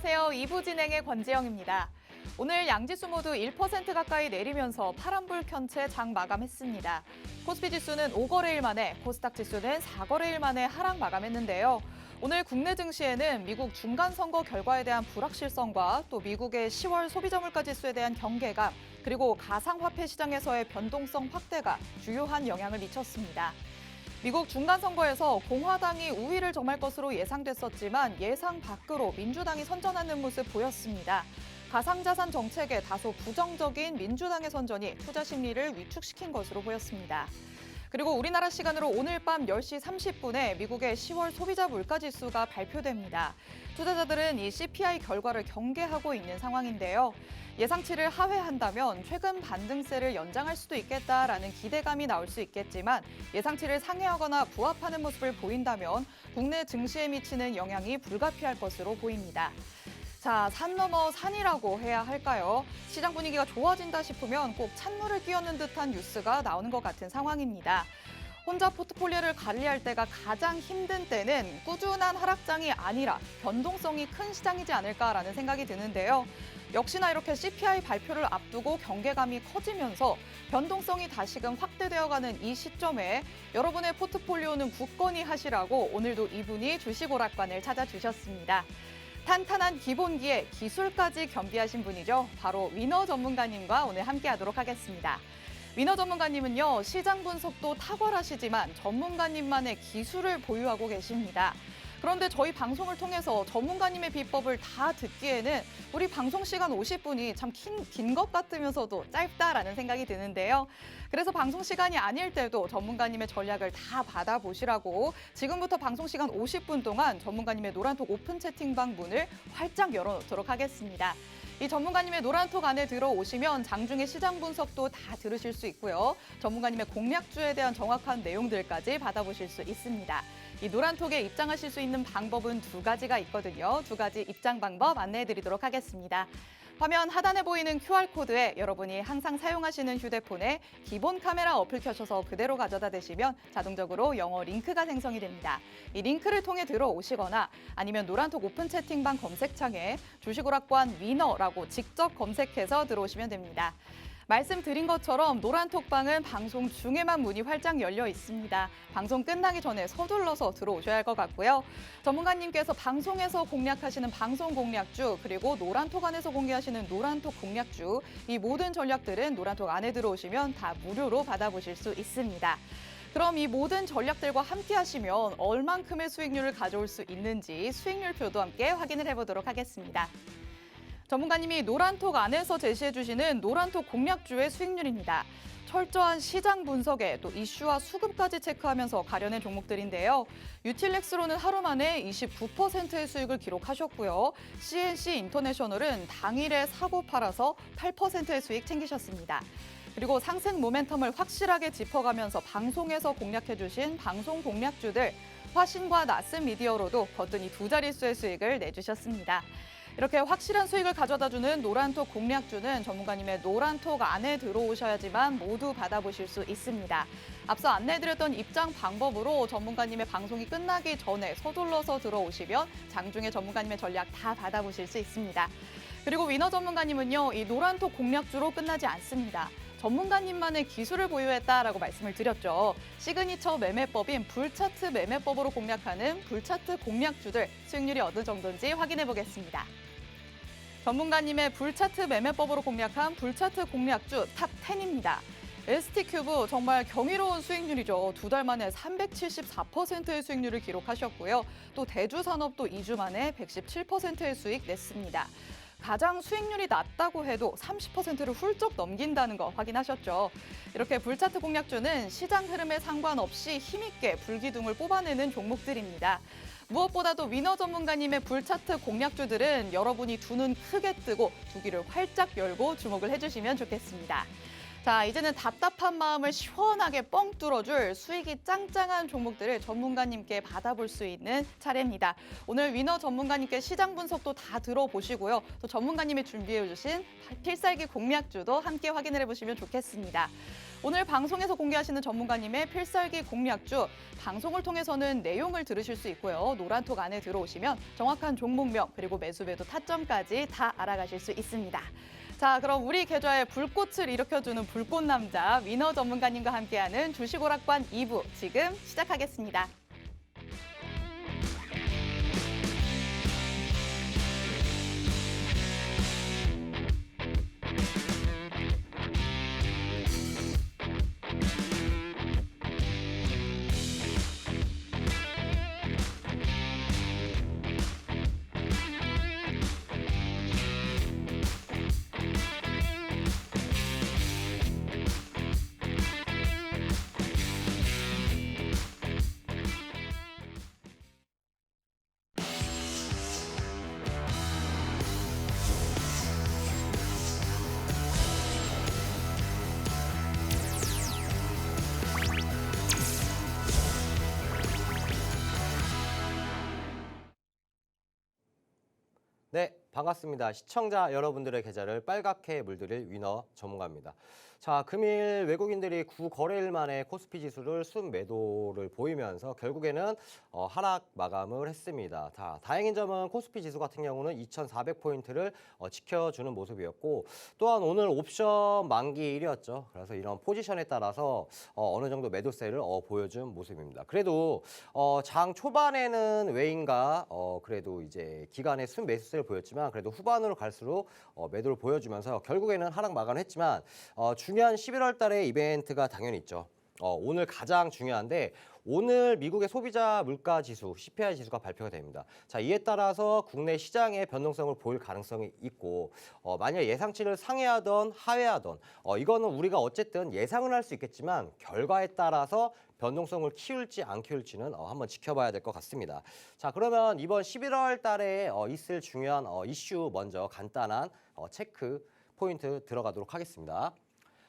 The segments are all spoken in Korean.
안녕하세요. 2부 진행의 권지영입니다. 오늘 양지수 모두 1% 가까이 내리면서 파란불 켠 채 장 마감했습니다. 코스피 지수는 5거래일 만에, 코스닥 지수는 4거래일 만에 하락 마감했는데요. 오늘 국내 증시에는 미국 중간선거 결과에 대한 불확실성과 또 미국의 10월 소비자물가 지수에 대한 경계감, 그리고 가상화폐 시장에서의 변동성 확대가 주요한 영향을 미쳤습니다. 미국 중간선거에서 공화당이 우위를 점할 것으로 예상됐었지만 예상 밖으로 민주당이 선전하는 모습 보였습니다. 가상자산 정책에 다소 부정적인 민주당의 선전이 투자 심리를 위축시킨 것으로 보였습니다. 그리고 우리나라 시간으로 오늘 밤 10시 30분에 미국의 10월 소비자 물가지수가 발표됩니다. 투자자들은 이 CPI 결과를 경계하고 있는 상황인데요. 예상치를 하회한다면 최근 반등세를 연장할 수도 있겠다라는 기대감이 나올 수 있겠지만 예상치를 상회하거나 부합하는 모습을 보인다면 국내 증시에 미치는 영향이 불가피할 것으로 보입니다. 자, 산 넘어 산이라고 해야 할까요? 시장 분위기가 좋아진다 싶으면 꼭 찬물을 끼얹는 듯한 뉴스가 나오는 것 같은 상황입니다. 혼자 포트폴리오를 관리할 때가 가장 힘든 때는 꾸준한 하락장이 아니라 변동성이 큰 시장이지 않을까라는 생각이 드는데요. 역시나 이렇게 CPI 발표를 앞두고 경계감이 커지면서 변동성이 다시금 확대되어가는 이 시점에 여러분의 포트폴리오는 굳건히 하시라고 오늘도 이분이 주식오락관을 찾아주셨습니다. 탄탄한 기본기에 기술까지 겸비하신 분이죠. 바로 위너 전문가님과 오늘 함께하도록 하겠습니다. 위너 전문가님은요, 시장 분석도 탁월하시지만 전문가님만의 기술을 보유하고 계십니다. 그런데 저희 방송을 통해서 전문가님의 비법을 다 듣기에는 우리 방송 시간 50분이 참 긴 것 같으면서도 짧다라는 생각이 드는데요. 그래서 방송 시간이 아닐 때도 전문가님의 전략을 다 받아보시라고 지금부터 방송 시간 50분 동안 전문가님의 노란톡 오픈 채팅방 문을 활짝 열어놓도록 하겠습니다. 이 전문가님의 노란톡 안에 들어오시면 장중의 시장 분석도 다 들으실 수 있고요. 전문가님의 공략주에 대한 정확한 내용들까지 받아보실 수 있습니다. 이 노란톡에 입장하실 수 있는 방법은 두 가지가 있거든요. 두 가지 입장 방법 안내해드리도록 하겠습니다. 화면 하단에 보이는 QR코드에 여러분이 항상 사용하시는 휴대폰에 기본 카메라 어플 켜셔서 그대로 가져다 대시면 자동적으로 영어 링크가 생성이 됩니다. 이 링크를 통해 들어오시거나 아니면 노란톡 오픈 채팅방 검색창에 주식오락관 위너라고 직접 검색해서 들어오시면 됩니다. 말씀드린 것처럼 노란톡방은 방송 중에만 문이 활짝 열려 있습니다. 방송 끝나기 전에 서둘러서 들어오셔야 할 것 같고요. 전문가님께서 방송에서 공략하시는 방송 공략주 그리고 노란톡 안에서 공개하시는 노란톡 공략주 이 모든 전략들은 노란톡 안에 들어오시면 다 무료로 받아보실 수 있습니다. 그럼 이 모든 전략들과 함께 하시면 얼만큼의 수익률을 가져올 수 있는지 수익률표도 함께 확인을 해보도록 하겠습니다. 전문가님이 노란톡 안에서 제시해 주시는 노란톡 공략주의 수익률입니다. 철저한 시장 분석에 또 이슈와 수급까지 체크하면서 가려낸 종목들인데요. 유틸렉스로는 하루 만에 29%의 수익을 기록하셨고요. CNC 인터내셔널은 당일에 사고 팔아서 8%의 수익 챙기셨습니다. 그리고 상승 모멘텀을 확실하게 짚어가면서 방송에서 공략해 주신 방송 공략주들 화신과 나스 미디어로도 거뜬히 두 자릿수의 수익을 내주셨습니다. 이렇게 확실한 수익을 가져다주는 노란톡 공략주는 전문가님의 노란톡 안에 들어오셔야지만 모두 받아보실 수 있습니다. 앞서 안내해드렸던 입장 방법으로 전문가님의 방송이 끝나기 전에 서둘러서 들어오시면 장중에 전문가님의 전략 다 받아보실 수 있습니다. 그리고 위너 전문가님은요, 이 노란톡 공략주로 끝나지 않습니다. 전문가님만의 기술을 보유했다라고 말씀을 드렸죠. 시그니처 매매법인 불차트 매매법으로 공략하는 불차트 공략주들 수익률이 어느 정도인지 확인해 보겠습니다. 전문가님의 불차트 매매법으로 공략한 불차트 공략주 탑10입니다. ST큐브 정말 경이로운 수익률이죠. 두 달 만에 374%의 수익률을 기록하셨고요. 또 대주산업도 2주 만에 117%의 수익 냈습니다. 가장 수익률이 낮다고 해도 30%를 훌쩍 넘긴다는 거 확인하셨죠. 이렇게 불차트 공략주는 시장 흐름에 상관없이 힘있게 불기둥을 뽑아내는 종목들입니다. 무엇보다도 위너 전문가님의 불차트 공략주들은 여러분이 두 눈 크게 뜨고 두 귀를 활짝 열고 주목을 해주시면 좋겠습니다. 자, 이제는 답답한 마음을 시원하게 뻥 뚫어줄 수익이 짱짱한 종목들을 전문가님께 받아볼 수 있는 차례입니다. 오늘 위너 전문가님께 시장 분석도 다 들어보시고요. 또 전문가님이 준비해주신 필살기 공략주도 함께 확인을 해보시면 좋겠습니다. 오늘 방송에서 공개하시는 전문가님의 필살기 공략주, 방송을 통해서는 내용을 들으실 수 있고요. 노란톡 안에 들어오시면 정확한 종목명 그리고 매수매도 타점까지 다 알아가실 수 있습니다. 자, 그럼 우리 계좌에 불꽃을 일으켜주는 불꽃남자 위너 전문가님과 함께하는 주식오락관 2부 지금 시작하겠습니다. 네, 반갑습니다. 시청자 여러분들의 계좌를 빨갛게 물들일 위너 전문가입니다. 자, 금일 외국인들이 9거래일 만에 코스피 지수를 순매도를 보이면서 결국에는 하락 마감을 했습니다. 다행인 점은 코스피 지수 같은 경우는 2,400포인트를 지켜주는 모습이었고, 또한 오늘 옵션 만기일이었죠. 그래서 이런 포지션에 따라서 어느 정도 매도세를 보여준 모습입니다. 그래도 장 초반에는 외인가 그래도 이제 기간의 순매수세를 보였지만, 그래도 후반으로 갈수록 매도를 보여주면서 결국에는 하락 마감을 했지만, 중요한 11월 달에 이벤트가 당연히 있죠. 오늘 가장 중요한데, 오늘 미국의 소비자 물가 지수, CPI 지수가 발표가 됩니다. 자, 이에 따라서 국내 시장의 변동성을 보일 가능성이 있고, 만약 예상치를 상회하던 하회하던, 이거는 우리가 어쨌든 예상은 할 수 있겠지만 결과에 따라서 변동성을 키울지 안 키울지는 한번 지켜봐야 될 것 같습니다. 자, 그러면 이번 11월 달에 있을 중요한 이슈 먼저 간단한 체크 포인트 들어가도록 하겠습니다.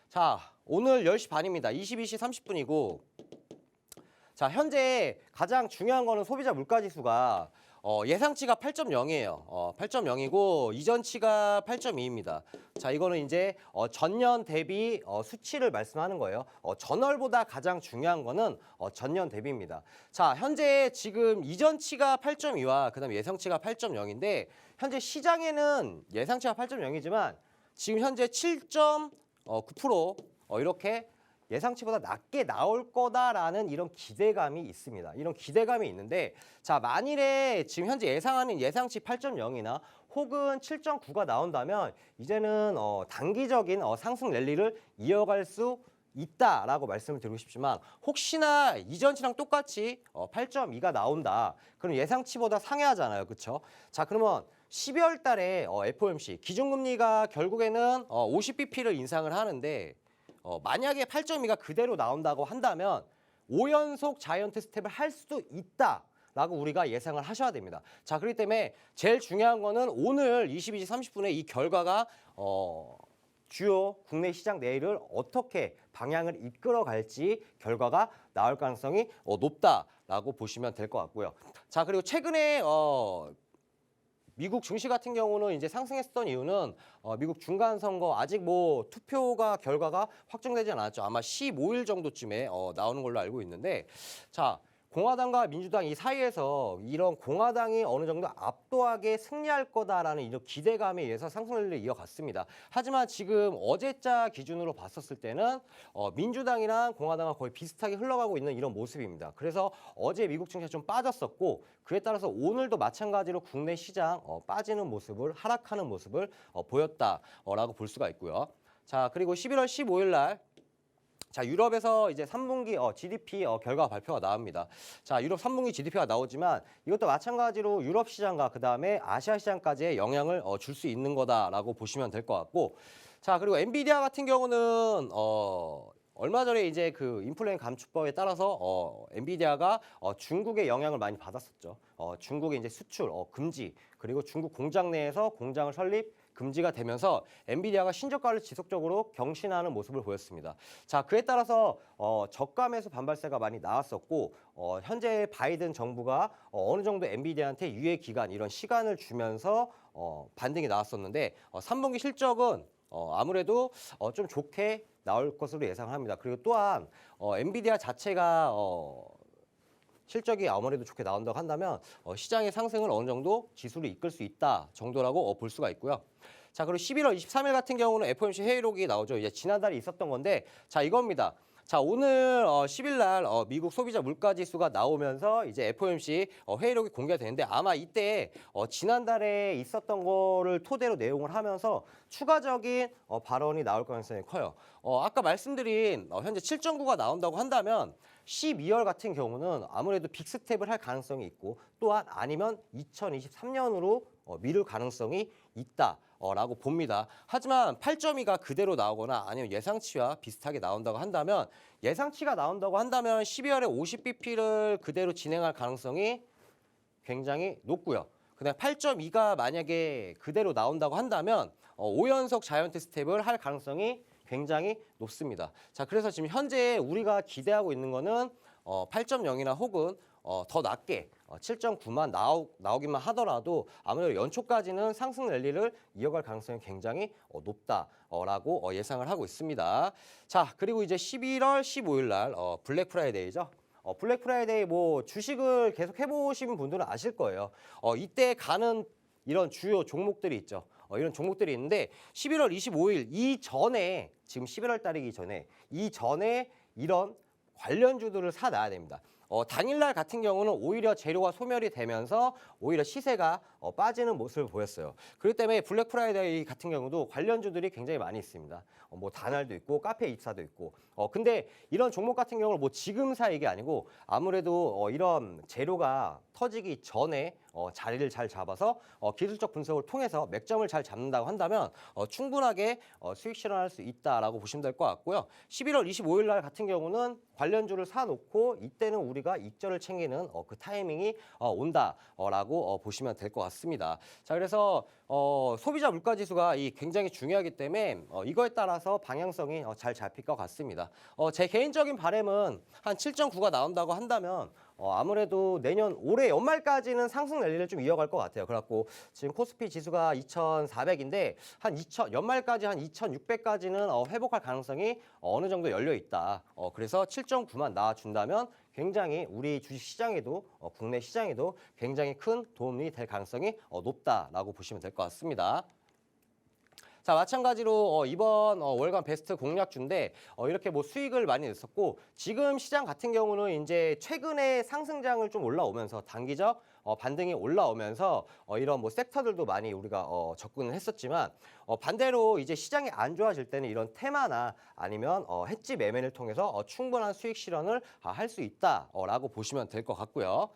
자, 오늘 10시 반입니다. 22시 30분이고, 자, 현재 가장 중요한 거는 소비자 물가지수가 예상치가 8.0이에요. 8.0이고 이전치가 8.2입니다. 자, 이거는 이제 전년 대비 수치를 말씀하는 거예요. 전월보다 가장 중요한 거는 전년 대비입니다. 자, 현재 지금 이전치가 8.2와 그다음에 예상치가 8.0인데, 현재 시장에는 예상치가 8.0이지만 지금 현재 7.9% 이렇게 예상치보다 낮게 나올 거다라는 이런 기대감이 있습니다. 이런 기대감이 있는데, 자, 만일에 지금 현재 예상하는 예상치 8.0이나 혹은 7.9가 나온다면 이제는 단기적인 상승 랠리를 이어갈 수 있다라고 말씀을 드리고 싶지만, 혹시나 이전치랑 똑같이 8.2가 나온다. 그럼 예상치보다 상회하잖아요. 그렇죠? 자, 그러면 12월 달에 FOMC 기준금리가 결국에는 50bp를 인상을 하는데, 만약에 8.2가 그대로 나온다고 한다면 5연속 자이언트 스텝을 할 수도 있다라고 우리가 예상을 하셔야 됩니다. 자, 그렇기 때문에 제일 중요한 거는 오늘 22시 30분에 이 결과가 주요 국내 시장 내일을 어떻게 방향을 이끌어 갈지 결과가 나올 가능성이 높다라고 보시면 될 것 같고요. 자, 그리고 최근에 미국 증시 같은 경우는 이제 상승했던 이유는 미국 중간 선거 아직 뭐 투표가 결과가 확정되지 않았죠. 아마 15일 정도쯤에 나오는 걸로 알고 있는데, 자, 공화당과 민주당 이 사이에서 이런 공화당이 어느 정도 압도하게 승리할 거다라는 이런 기대감에 의해서 상승률을 이어갔습니다. 하지만 지금 어제자 기준으로 봤었을 때는 민주당이랑 공화당과 거의 비슷하게 흘러가고 있는 이런 모습입니다. 그래서 어제 미국 증시가 좀 빠졌었고, 그에 따라서 오늘도 마찬가지로 국내 시장 빠지는 모습을, 하락하는 모습을 보였다라고 볼 수가 있고요. 자, 그리고 11월 15일 날 자, 유럽에서 이제 3분기 GDP 결과 발표가 나옵니다. 자, 유럽 3분기 GDP가 나오지만 이것도 마찬가지로 유럽 시장과 그다음에 아시아 시장까지의 영향을 줄 수 있는 거다라고 보시면 될 것 같고, 자, 그리고 엔비디아 같은 경우는 얼마 전에 이제 그 인플레 감축법에 따라서 엔비디아가 중국의 영향을 많이 받았었죠. 중국의 이제 수출 금지, 그리고 중국 공장 내에서 공장을 설립 금지가 되면서 엔비디아가 신저가를 지속적으로 경신하는 모습을 보였습니다. 자, 그에 따라서 저가 매수 반발세가 많이 나왔었고 현재 바이든 정부가 어느 정도 엔비디아한테 유예 기간 이런 시간을 주면서 반등이 나왔었는데 3분기 실적은 아무래도 좀 좋게 나올 것으로 예상합니다. 그리고 또한 엔비디아 자체가 실적이 아무래도 좋게 나온다고 한다면 시장의 상승을 어느 정도 지수를 이끌 수 있다 정도라고 볼 수가 있고요. 자, 그리고 11월 23일 같은 경우는 FOMC 회의록이 나오죠. 이제 지난달에 있었던 건데, 자, 이겁니다. 자, 오늘 10일 날 미국 소비자 물가 지수가 나오면서 이제 FOMC 회의록이 공개가 되는데 아마 이때 지난달에 있었던 거를 토대로 내용을 하면서 추가적인 발언이 나올 가능성이 커요. 아까 말씀드린 현재 7.9가 나온다고 한다면 12월 같은 경우는 아무래도 빅스텝을 할 가능성이 있고 또한 아니면 2023년으로 미룰 가능성이 있다라고 봅니다. 하지만 8.2가 그대로 나오거나 아니면 예상치와 비슷하게 나온다고 한다면 예상치가 나온다고 한다면 12월에 50bp를 그대로 진행할 가능성이 굉장히 높고요. 그다음 8.2가 만약에 그대로 나온다고 한다면 5연속 자이언트 스텝을 할 가능성이 굉장히 높습니다. 자, 그래서 지금 현재 우리가 기대하고 있는 거는 8.0이나 혹은 더 낮게 7.9만 나오기만 하더라도 아무래도 연초까지는 상승 랠리를 이어갈 가능성이 굉장히 높다라고 예상을 하고 있습니다. 자, 그리고 이제 11월 15일 날 블랙 프라이데이죠. 블랙 프라이데이 뭐 주식을 계속 해보신 분들은 아실 거예요. 이때 가는 이런 주요 종목들이 있죠. 이런 종목들이 있는데 11월 25일 이전에 지금 11월 달이기 전에 이전에 이런 관련주들을 사놔야 됩니다. 당일날 같은 경우는 오히려 재료가 소멸이 되면서 오히려 시세가 빠지는 모습을 보였어요. 그렇기 때문에 블랙 프라이데이 같은 경우도 관련주들이 굉장히 많이 있습니다. 뭐 다날도 있고 카페24도 있고. 근데 이런 종목 같은 경우는 뭐 지금 사 이게 아니고 아무래도 이런 재료가 터지기 전에 자리를 잘 잡아서 기술적 분석을 통해서 맥점을 잘 잡는다고 한다면 충분하게 수익 실현할 수 있다라고 보시면 될 것 같고요. 11월 25일 날 같은 경우는 관련주를 사놓고 이때는 우리가 익절을 챙기는 그 타이밍이 온다라고 보시면 될 것 같습니다. 자, 그래서 소비자 물가 지수가 굉장히 중요하기 때문에 이거에 따라서 방향성이 잘 잡힐 것 같습니다. 제 개인적인 바람은 한 7.9가 나온다고 한다면 아무래도 내년 올해 연말까지는 상승 랠리를 좀 이어갈 것 같아요. 그래갖고 지금 코스피 지수가 2,400인데 한 연말까지 한 2,600까지는 회복할 가능성이 어느 정도 열려 있다. 그래서 7.9만 나와준다면 굉장히 우리 주식 시장에도 국내 시장에도 굉장히 큰 도움이 될 가능성이 높다라고 보시면 될 것 같습니다. 자, 마찬가지로 이번 월간 베스트 공략주인데 이렇게 뭐 수익을 많이 냈었고 지금 시장 같은 경우는 이제 최근에 상승장을 좀 올라오면서 단기적 반등이 올라오면서 이런 뭐 섹터들도 많이 우리가 접근을 했었지만 반대로 이제 시장이 안 좋아질 때는 이런 테마나 아니면 해지 매매를 통해서 충분한 수익 실현을 할 수 있다라고 보시면 될 것 같고요.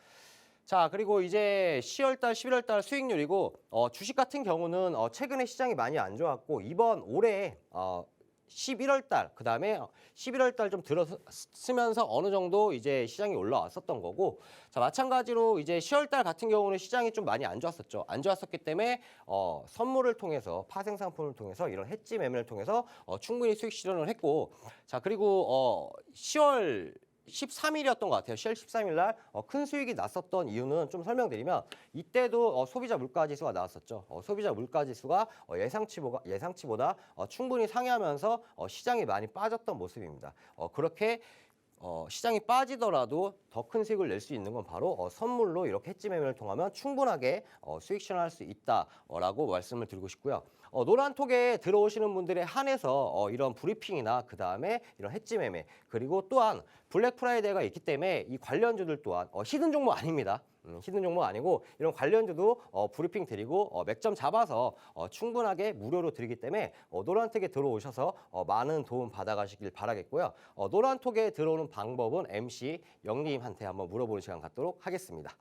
자, 그리고 이제 10월달, 11월달 수익률이고 주식 같은 경우는 최근에 시장이 많이 안 좋았고 이번 올해 11월달 그다음에 11월달 좀 들어서면서 어느 정도 이제 시장이 올라왔었던 거고 자, 마찬가지로 이제 10월달 같은 경우는 시장이 좀 많이 안 좋았었죠. 안 좋았었기 때문에 선물을 통해서 파생 상품을 통해서 이런 해지 매매를 통해서 충분히 수익 실현을 했고 자, 그리고 10월 13일이었던 것 같아요. 10월 13일 날 큰 수익이 났었던 이유는 좀 설명드리면 이때도 소비자 물가 지수가 나왔었죠. 소비자 물가 지수가 예상치보다 충분히 상회하면서 시장이 많이 빠졌던 모습입니다. 그렇게 시장이 빠지더라도 더 큰 수익을 낼 수 있는 건 바로 선물로 이렇게 해지 매매를 통하면 충분하게 수익 실현할 수 있다라고 말씀을 드리고 싶고요. 노란톡에 들어오시는 분들에 한해서 이런 브리핑이나 그 다음에 이런 해지 매매 그리고 또한 블랙 프라이데이가 있기 때문에 이 관련주들 또한 히든 종목 아닙니다. 히든 종목 아니고 이런 관련주도 브리핑 드리고 맥점 잡아서 충분하게 무료로 드리기 때문에 노란톡에 들어오셔서 많은 도움 받아가시길 바라겠고요. 노란톡에 들어오는 방법은 MC 영님한테 한번 물어보는 시간 갖도록 하겠습니다.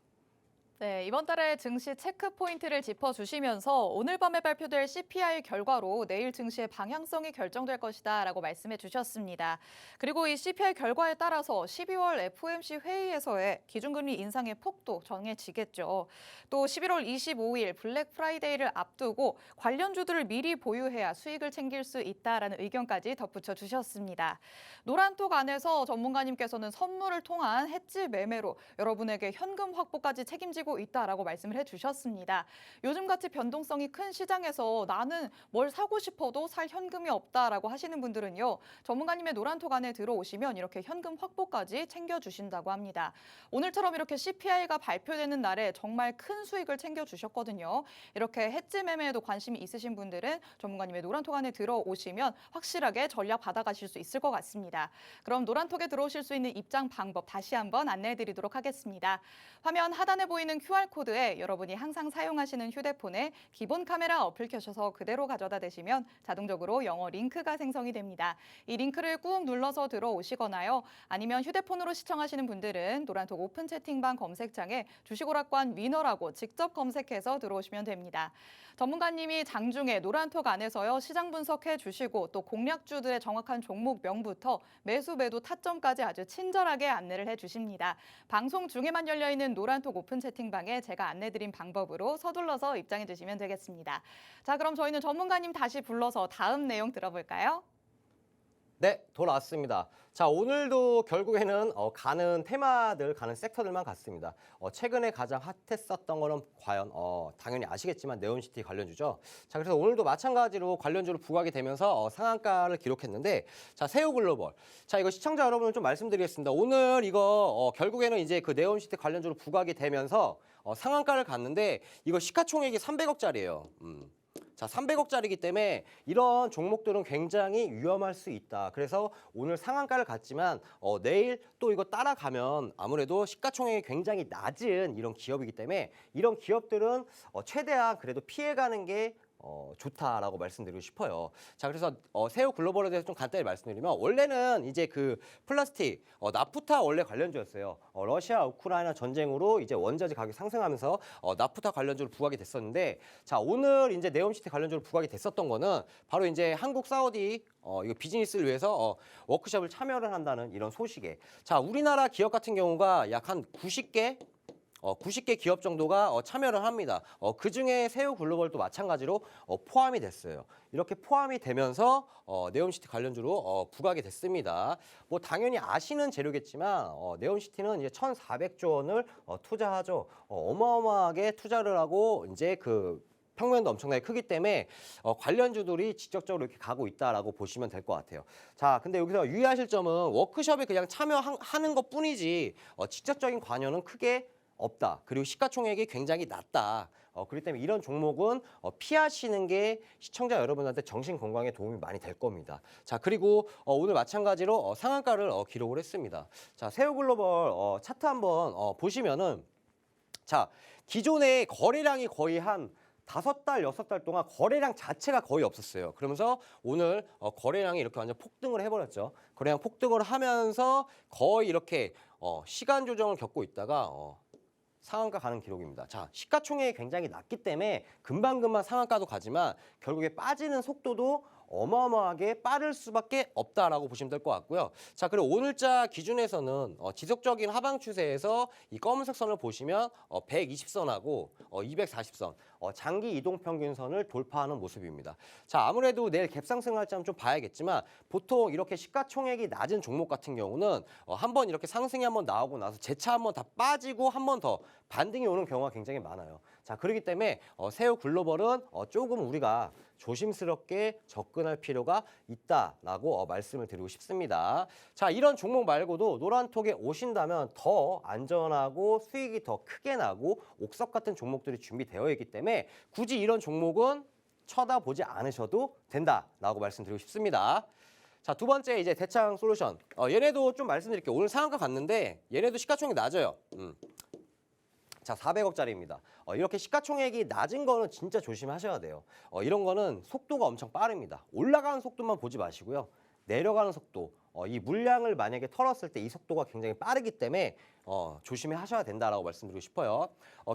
네, 이번 달에 증시 체크 포인트를 짚어주시면서 오늘 밤에 발표될 CPI 결과로 내일 증시의 방향성이 결정될 것이다라고 말씀해 주셨습니다. 그리고 이 CPI 결과에 따라서 12월 FOMC 회의에서의 기준금리 인상의 폭도 정해지겠죠. 또 11월 25일 블랙 프라이데이를 앞두고 관련주들을 미리 보유해야 수익을 챙길 수 있다라는 의견까지 덧붙여 주셨습니다. 노란톡 안에서 전문가님께서는 선물을 통한 해지 매매로 여러분에게 현금 확보까지 책임지고 있다라고 말씀을 해주셨습니다. 요즘같이 변동성이 큰 시장에서 나는 뭘 사고 싶어도 살 현금이 없다라고 하시는 분들은요. 전문가님의 노란톡 안에 들어오시면 이렇게 현금 확보까지 챙겨주신다고 합니다. 오늘처럼 이렇게 CPI가 발표되는 날에 정말 큰 수익을 챙겨주셨거든요. 이렇게 해지 매매에도 관심이 있으신 분들은 전문가님의 노란톡 안에 들어오시면 확실하게 전략 받아가실 수 있을 것 같습니다. 그럼 노란톡에 들어오실 수 있는 입장 방법 다시 한번 안내해드리도록 하겠습니다. 화면 하단에 보이는 QR코드에 여러분이 항상 사용하시는 휴대폰에 기본 카메라 어플 켜셔서 그대로 가져다 대시면 자동적으로 영어 링크가 생성이 됩니다. 이 링크를 꾹 눌러서 들어오시거나요. 아니면 휴대폰으로 시청하시는 분들은 노란톡 오픈 채팅방 검색창에 주식오락관 위너라고 직접 검색해서 들어오시면 됩니다. 전문가님이 장중에 노란톡 안에서요 시장 분석해 주시고 또 공략주들의 정확한 종목 명부터 매수 매도 타점까지 아주 친절하게 안내를 해 주십니다. 방송 중에만 열려 있는 노란톡 오픈 채팅방에 제가 안내드린 방법으로 서둘러서 입장해 주시면 되겠습니다. 자, 그럼 저희는 전문가님 다시 불러서 다음 내용 들어볼까요? 네, 돌아왔습니다. 자, 오늘도 결국에는 가는 테마들, 가는 섹터들만 갔습니다. 최근에 가장 핫했었던 거는 과연 당연히 아시겠지만 네온시티 관련주죠. 자, 그래서 오늘도 마찬가지로 관련주를 부각이 되면서 상한가를 기록했는데, 자, 세우글로벌. 자, 이거 시청자 여러분 좀 말씀드리겠습니다. 오늘 이거 결국에는 이제 그 네온시티 관련주로 부각이 되면서 상한가를 갔는데 이거 시가총액이 300억짜리예요. 자, 300억짜리이기 때문에 이런 종목들은 굉장히 위험할 수 있다. 그래서 오늘 상한가를 갔지만 내일 또 이거 따라가면 아무래도 시가총액이 굉장히 낮은 이런 기업이기 때문에 이런 기업들은 최대한 그래도 피해가는 게 좋다라고 말씀드리고 싶어요. 자, 그래서 세우 글로벌에 대해서 좀 간단히 말씀드리면 원래는 이제 그 플라스틱 나프타 원래 관련주였어요. 러시아 우크라이나 전쟁으로 이제 원자재 가격이 상승하면서 나프타 관련주로 부각이 됐었는데, 자, 오늘 이제 네옴시티 관련주로 부각이 됐었던 거는 바로 이제 한국 사우디 이거 비즈니스를 위해서 워크숍을 참여를 한다는 이런 소식에, 자, 우리나라 기업 같은 경우가 약 한 90개 기업 정도가 참여를 합니다. 그중에 세우글로벌도 마찬가지로 포함이 됐어요. 이렇게 포함이 되면서 네옴시티 관련주로 부각이 됐습니다. 뭐 당연히 아시는 재료겠지만 네옴시티는 이제 1,400조 원을 투자하죠. 어마어마하게 투자를 하고 이제 그 평면도 엄청나게 크기 때문에 관련주들이 직접적으로 이렇게 가고 있다라고 보시면 될 것 같아요. 자, 근데 여기서 유의하실 점은 워크숍에 그냥 참여하는 것뿐이지 직접적인 관여는 크게 없다. 그리고 시가총액이 굉장히 낮다. 그렇기 때문에 이런 종목은 피하시는 게 시청자 여러분한테 정신 건강에 도움이 많이 될 겁니다. 자, 그리고 오늘 마찬가지로 상한가를 기록을 했습니다. 자, 세우글로벌 차트 한번 보시면은, 자, 기존에 거래량이 거의 한 5달, 6달 동안 거래량 자체가 거의 없었어요. 그러면서 오늘 거래량이 이렇게 완전 폭등을 해버렸죠. 거래량 폭등을 하면서 거의 이렇게 시간 조정을 겪고 있다가 상한가 가는 기록입니다. 자, 시가총액이 굉장히 낮기 때문에 금방금방 상한가도 가지만 결국에 빠지는 속도도 어마어마하게 빠를 수밖에 없다라고 보시면 될 것 같고요. 자, 그리고 오늘자 기준에서는 지속적인 하방 추세에서 이 검은색 선을 보시면 120선하고 240선 장기 이동 평균선을 돌파하는 모습입니다. 자, 아무래도 내일 갭상승 할지 좀 봐야겠지만 보통 이렇게 시가총액이 낮은 종목 같은 경우는 한번 이렇게 상승이 한번 나오고 나서 재차 한번 다 빠지고 한 번 더 반등이 오는 경우가 굉장히 많아요. 자, 그렇기 때문에 세우 글로벌은 조금 우리가 조심스럽게 접근할 필요가 있다라고 말씀을 드리고 싶습니다. 자, 이런 종목 말고도 노란톡에 오신다면 더 안전하고 수익이 더 크게 나고 옥석 같은 종목들이 준비되어 있기 때문에 굳이 이런 종목은 쳐다보지 않으셔도 된다라고 말씀드리고 싶습니다. 자, 두 번째 이제 대창 솔루션. 얘네도 좀 말씀드릴게요. 오늘 상한가 갔는데 얘네도 시가총액 낮아요. 자, 400억짜리입니다. 이렇게 시가총액이 낮은 거는 진짜 조심하셔야 돼요. 이런 거는 속도가 엄청 빠릅니다. 올라가는 속도만 보지 마시고요. 내려가는 속도, 이 물량을 만약에 털었을 때 이 속도가 굉장히 빠르기 때문에 조심해 하셔야 된다라고 말씀드리고 싶어요.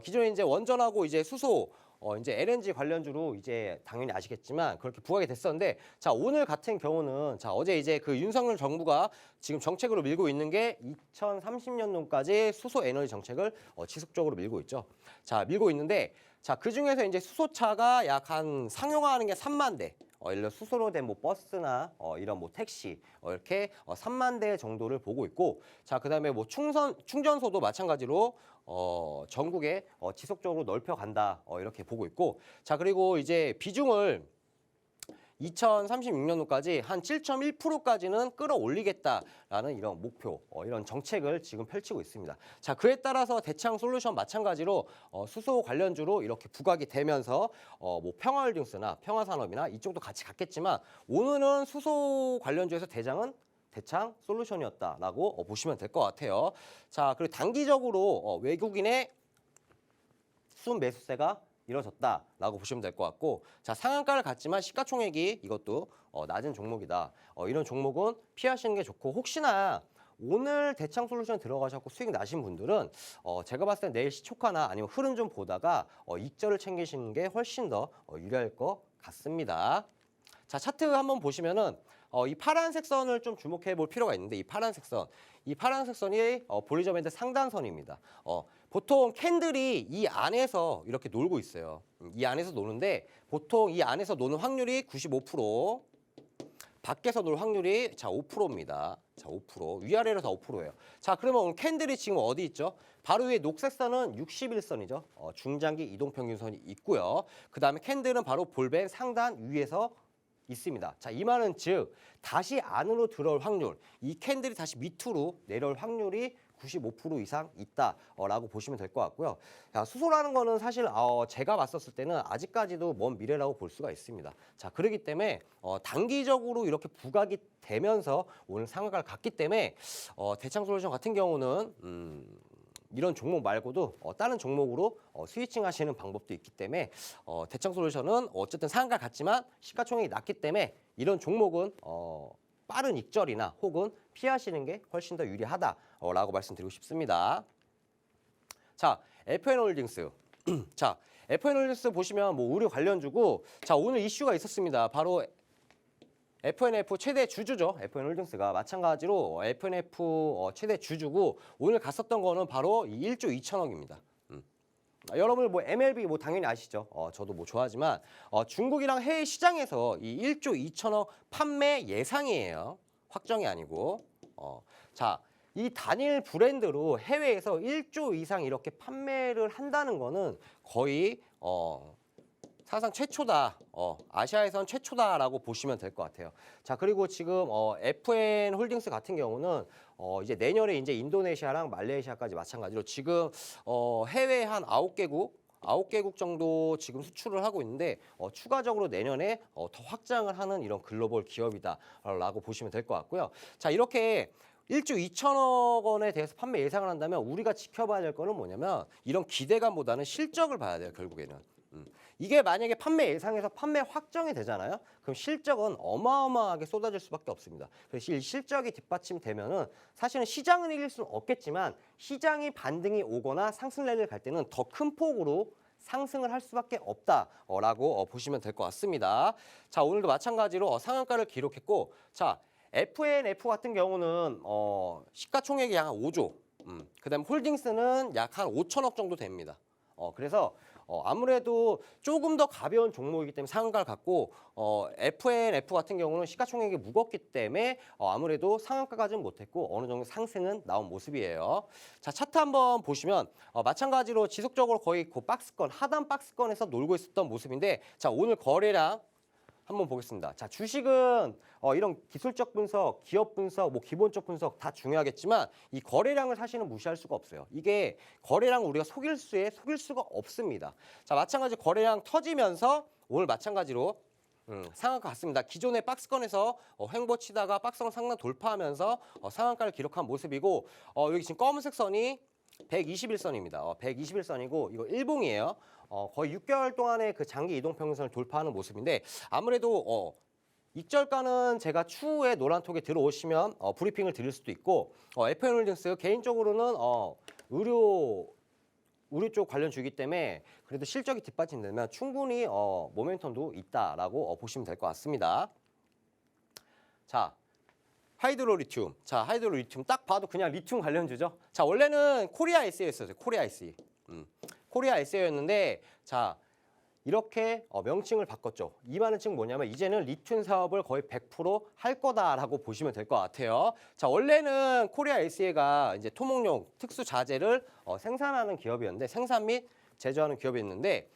기존에 이제 원전하고 이제 수소 이제 LNG 관련주로 이제 당연히 아시겠지만 그렇게 부각이 됐었는데 자, 오늘 같은 경우는 자, 어제 이제 그 윤석열 정부가 지금 정책으로 밀고 있는 게 2030년도까지 수소 에너지 정책을 지속적으로 밀고 있죠. 자, 밀고 있는데 자, 그중에서 이제 수소차가 약 한 상용화하는 게 3만 대. 예를 들어 수소로 된 뭐 버스나 이런 뭐 택시 이렇게 3만 대 정도를 보고 있고 자, 그다음에 뭐 충전소도 마찬가지로 전국에 지속적으로 넓혀 간다. 이렇게 보고 있고 자, 그리고 이제 비중을 2036년도까지 한 7.1%까지는 끌어올리겠다라는 이런 목표, 이런 정책을 지금 펼치고 있습니다. 자, 그에 따라서 대창 솔루션 마찬가지로 수소 관련주로 이렇게 부각이 되면서 뭐 평화홀딩스나 평화산업이나 이쪽도 같이 갔겠지만 오늘은 수소 관련주에서 대창 솔루션이었다라고 보시면 될 것 같아요. 자, 그리고 단기적으로 외국인의 순 매수세가 이뤄졌다라고 보시면 될 것 같고 자, 상한가를 갔지만 시가총액이 이것도 낮은 종목이다. 이런 종목은 피하시는 게 좋고 혹시나 오늘 대창솔루션 들어가셨고 수익 나신 분들은 제가 봤을 때 내일 시초가나 아니면 흐름 좀 보다가 익절을 챙기시는 게 훨씬 더 유리할 것 같습니다. 자, 차트 한번 보시면은 이 파란색 선을 좀 주목해 볼 필요가 있는데 이 파란색 선이 볼리저밴드 상단선입니다. 보통 캔들이 이 안에서 이렇게 놀고 있어요. 이 안에서 노는데 보통 이 안에서 노는 확률이 95%, 밖에서 놀 확률이 자 5%입니다. 자 5%, 위아래로 다 5%예요. 자, 그러면 오늘 캔들이 지금 어디 있죠? 바로 위에 녹색 선은 61선이죠. 중장기 이동평균선이 있고요. 그 다음에 캔들은 바로 볼벤 상단 위에서 있습니다. 자, 이 말은 즉 다시 안으로 들어올 확률, 이 캔들이 다시 밑으로 내려올 확률이 95% 이상 있다라고 보시면 될 것 같고요. 자, 수소라는 거는 사실 제가 봤었을 때는 아직까지도 먼 미래라고 볼 수가 있습니다. 자, 그렇기 때문에 단기적으로 이렇게 부각이 되면서 오늘 상한가를 갔기 때문에 대창솔루션 같은 경우는 이런 종목 말고도 다른 종목으로 스위칭 하시는 방법도 있기 때문에 대창솔루션은 어쨌든 상한가 갔지만 시가총액이 낮기 때문에 이런 종목은 빠른 익절이나 혹은 피하시는 게 훨씬 더 유리하다라고 말씀드리고 싶습니다. 자, FN홀딩스. 자, FN홀딩스 보시면 뭐 의료 관련주고 자, 오늘 이슈가 있었습니다. 바로 FNF 최대 주주죠. FN홀딩스가 마찬가지로 FNF 최대 주주고 오늘 갔었던 거는 바로 1조 2천억입니다. 여러분 뭐 MLB 뭐 당연히 아시죠. 저도 뭐 좋아하지만 중국이랑 해외 시장에서 이 1조 2천억 판매 예상이에요. 확정이 아니고. 자, 이 단일 브랜드로 해외에서 1조 이상 이렇게 판매를 한다는 거는 거의 사상 최초다. 아시아에선 최초다라고 보시면 될 것 같아요. 자, 그리고 지금 FN홀딩스 같은 경우는 이제 내년에 이제 인도네시아랑 말레이시아까지 마찬가지로 지금 해외 한 9개국 정도 지금 수출을 하고 있는데 추가적으로 내년에 더 확장을 하는 이런 글로벌 기업이다라고 보시면 될 것 같고요. 자, 이렇게 1조 2천억 원에 대해서 판매 예상을 한다면 우리가 지켜봐야 될 거는 뭐냐면 이런 기대감보다는 실적을 봐야 돼요, 결국에는. 이게 만약에 판매 예상에서 판매 확정이 되잖아요. 그럼 실적은 어마어마하게 쏟아질 수밖에 없습니다. 그래서 이 실적이 뒷받침되면은 사실은 시장은 이길 수는 없겠지만 시장이 반등이 오거나 상승 랠리를 갈 때는 더 큰 폭으로 상승을 할 수밖에 없다라고 보시면 될 것 같습니다. 자, 오늘도 마찬가지로 상한가를 기록했고 자, FNF 같은 경우는 시가총액이 약 5조, 그다음 홀딩스는 약 한 5천억 정도 됩니다. 그래서 아무래도 조금 더 가벼운 종목이기 때문에 상한가를 갖고 FNF 같은 경우는 시가총액이 무겁기 때문에 아무래도 상한가까지는 못했고 어느 정도 상승은 나온 모습이에요. 자, 차트 한번 보시면 마찬가지로 지속적으로 거의 그 박스권, 하단 박스권에서 놀고 있었던 모습인데 자, 오늘 거래량 한번 보겠습니다. 자, 주식은 이런 기술적 분석, 기업 분석, 뭐 기본적 분석 다 중요하겠지만 이 거래량을 사실은 무시할 수가 없어요. 이게 거래량을 우리가 속일 수가 없습니다. 자, 마찬가지 거래량 터지면서 오늘 마찬가지로 상한가 같습니다. 기존의 박스권에서 횡보 치다가 박스권 상단 돌파하면서 상한가를 기록한 모습이고 여기 지금 검은색 선이 121선입니다. 121선이고 이거 일봉이에요. 거의 6개월 동안의 그 장기 이동평균선을 돌파하는 모습인데 아무래도 익절가는 제가 추후에 노란톡에 들어오시면 브리핑을 드릴 수도 있고 FN홀딩스 개인적으로는 의료 쪽 관련 주기 때문에 그래도 실적이 뒷받침되면 충분히 모멘텀도 있다라고 보시면 될 것 같습니다. 자, 하이드로리튬. 자, 하이드로리튬 딱 봐도 그냥 리튬 관련주죠. 자, 원래는 코리아 SE였어요. 코리아 SE. 코리아 SE였는데 자, 이렇게 명칭을 바꿨죠. 이 말은 즉 뭐냐면 이제는 리튬 사업을 거의 100%할 거다라고 보시면 될 것 같아요. 자, 원래는 코리아 SE가 이제 토목용 특수 자재를 생산하는 기업이었는데 생산 및 제조하는 기업이었는데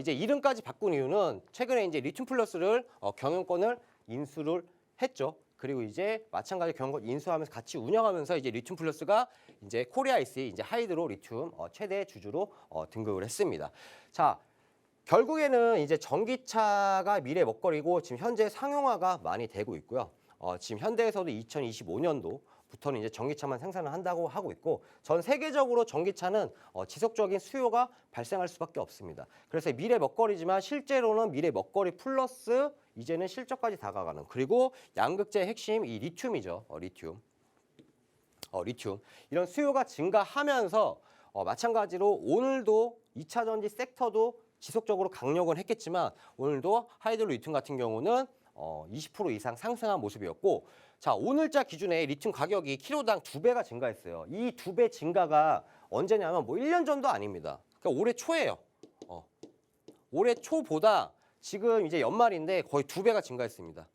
이제 이름까지 바꾼 이유는 최근에 이제 리튬 플러스를 경영권을 인수를 했죠. 그리고 이제 마찬가지 경영권 인수하면서 같이 운영하면서 이제 리튬 플러스가 이제 코리아 SE 이제 하이드로 리튬 최대 주주로 등극을 했습니다. 자, 결국에는 이제 전기차가 미래 먹거리고 지금 현재 상용화가 많이 되고 있고요. 지금 현대에서도 2025년도부터는 이제 전기차만 생산을 한다고 하고 있고 전 세계적으로 전기차는 지속적인 수요가 발생할 수밖에 없습니다. 그래서 미래 먹거리지만 실제로는 미래 먹거리 플러스 이제는 실적까지 다가가는 그리고 양극재의 핵심 이 리튬이죠. 리튬. 이런 수요가 증가하면서 마찬가지로 오늘도 2차 전지 섹터도 지속적으로 강력은 했겠지만 오늘도 하이드로 리튬 같은 경우는 20% 이상 상승한 모습이었고 자 오늘자 기준에 리튬 가격이 키로당 2배가 증가했어요. 이 2배 증가가 언제냐면 뭐 1년 전도 아닙니다. 그러니까 올해 초예요. 올해 초보다 지금 이제 연말인데 거의 2배가 증가했습니다.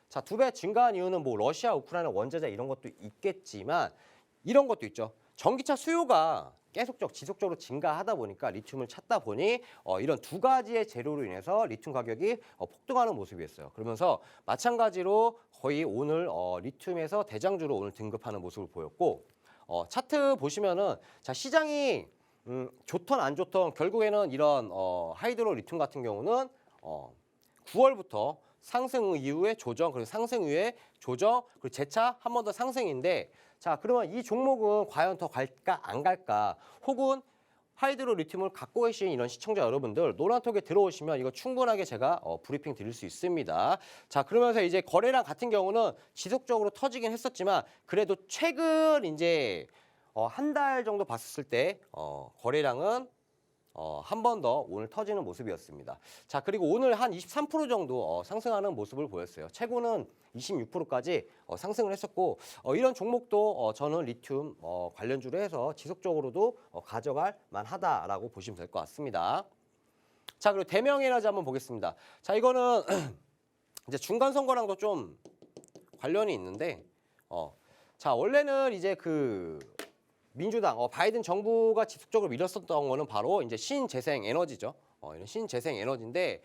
자 2배 증가한 이유는 뭐 러시아, 우크라이나 원자재 이런 것도 있겠지만 이런 것도 있죠. 전기차 수요가 계속적 지속적으로 증가하다 보니까 리튬을 찾다 보니 이런 두 가지의 재료로 인해서 리튬 가격이 폭등하는 모습이었어요. 그러면서 마찬가지로 거의 오늘 리튬에서 대장주로 오늘 등급하는 모습을 보였고 차트 보시면은 자 시장이 좋던 안 좋던 결국에는 이런 하이드로 리튬 같은 경우는 9월부터 상승 이후에 조정 그리고 상승 이후에 조정 그리고 재차 한 번 더 상승인데 자 그러면 이 종목은 과연 더 갈까 안 갈까 혹은 하이드로 리튬을 갖고 계신 이런 시청자 여러분들 노란톡에 들어오시면 이거 충분하게 제가 브리핑 드릴 수 있습니다. 자 그러면서 이제 거래량 같은 경우는 지속적으로 터지긴 했었지만 그래도 최근 이제 한 달 정도 봤을 때 거래량은 한 번 더 오늘 터지는 모습이었습니다. 자 그리고 오늘 한 23% 정도 상승하는 모습을 보였어요. 최고는 26%까지 상승을 했었고 이런 종목도 저는 리튬 관련주로 해서 지속적으로도 가져갈 만하다라고 보시면 될 것 같습니다. 자 그리고 대명에너지 한번 보겠습니다. 자 이거는 이제 중간 선거랑도 좀 관련이 있는데 자 원래는 이제 그 민주당 바이든 정부가 지속적으로 밀었었던 거는 바로 이제 신재생 에너지죠. 이런 신재생 에너지인데